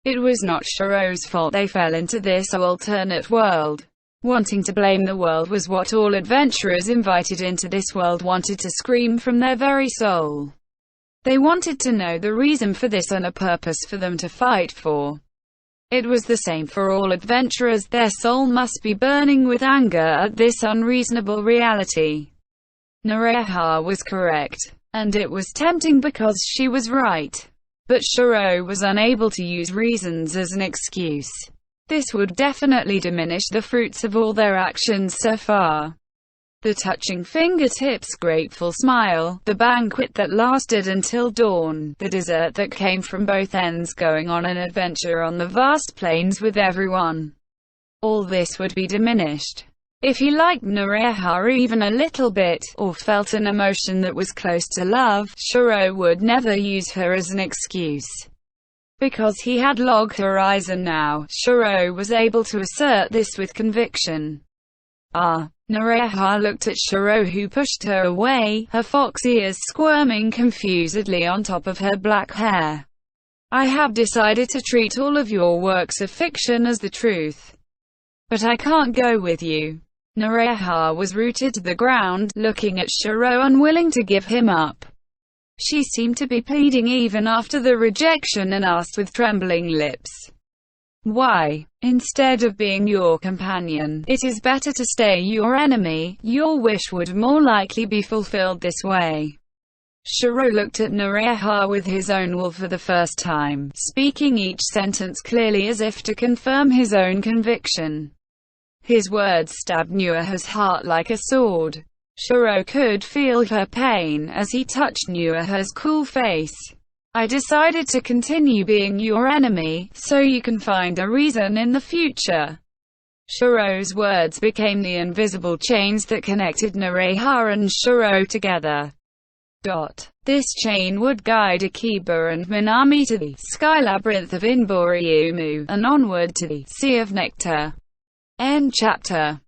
It was not Shiro's fault they fell into this alternate world. Wanting to blame the world was what all adventurers invited into this world wanted to scream from their very soul. They wanted to know the reason for this and a purpose for them to fight for. It was the same for all adventurers, their soul must be burning with anger at this unreasonable reality. Noreha was correct. And it was tempting because she was right. But Shiro was unable to use reasons as an excuse. This would definitely diminish the fruits of all their actions so far. The touching fingertips, grateful smile, the banquet that lasted until dawn, the dessert that came from both ends, going on an adventure on the vast plains with everyone. All this would be diminished. If he liked Noreha even a little bit, or felt an emotion that was close to love, Shiro would never use her as an excuse. Because he had Log Horizon now, Shiro was able to assert this with conviction. Noreha looked at Shiro, who pushed her away, her fox ears squirming confusedly on top of her black hair. I have decided to treat all of your works of fiction as the truth. But I can't go with you. Noreha was rooted to the ground, looking at Shiro, unwilling to give him up. She seemed to be pleading even after the rejection, and asked with trembling lips, "Why? Instead of being your companion, it is better to stay your enemy. Your wish would more likely be fulfilled this way." Shiro looked at Noreha with his own will for the first time, speaking each sentence clearly as if to confirm his own conviction. His words stabbed Nuaha's heart like a sword. Shiro could feel her pain as he touched Nuaha's cool face. "I decided to continue being your enemy, so you can find a reason in the future." Shiro's words became the invisible chains that connected Noreha and Shiro together. This chain would guide Akiba and Minami to the Sky Labyrinth of Inboriumu, and onward to the Sea of Nectar. End chapter.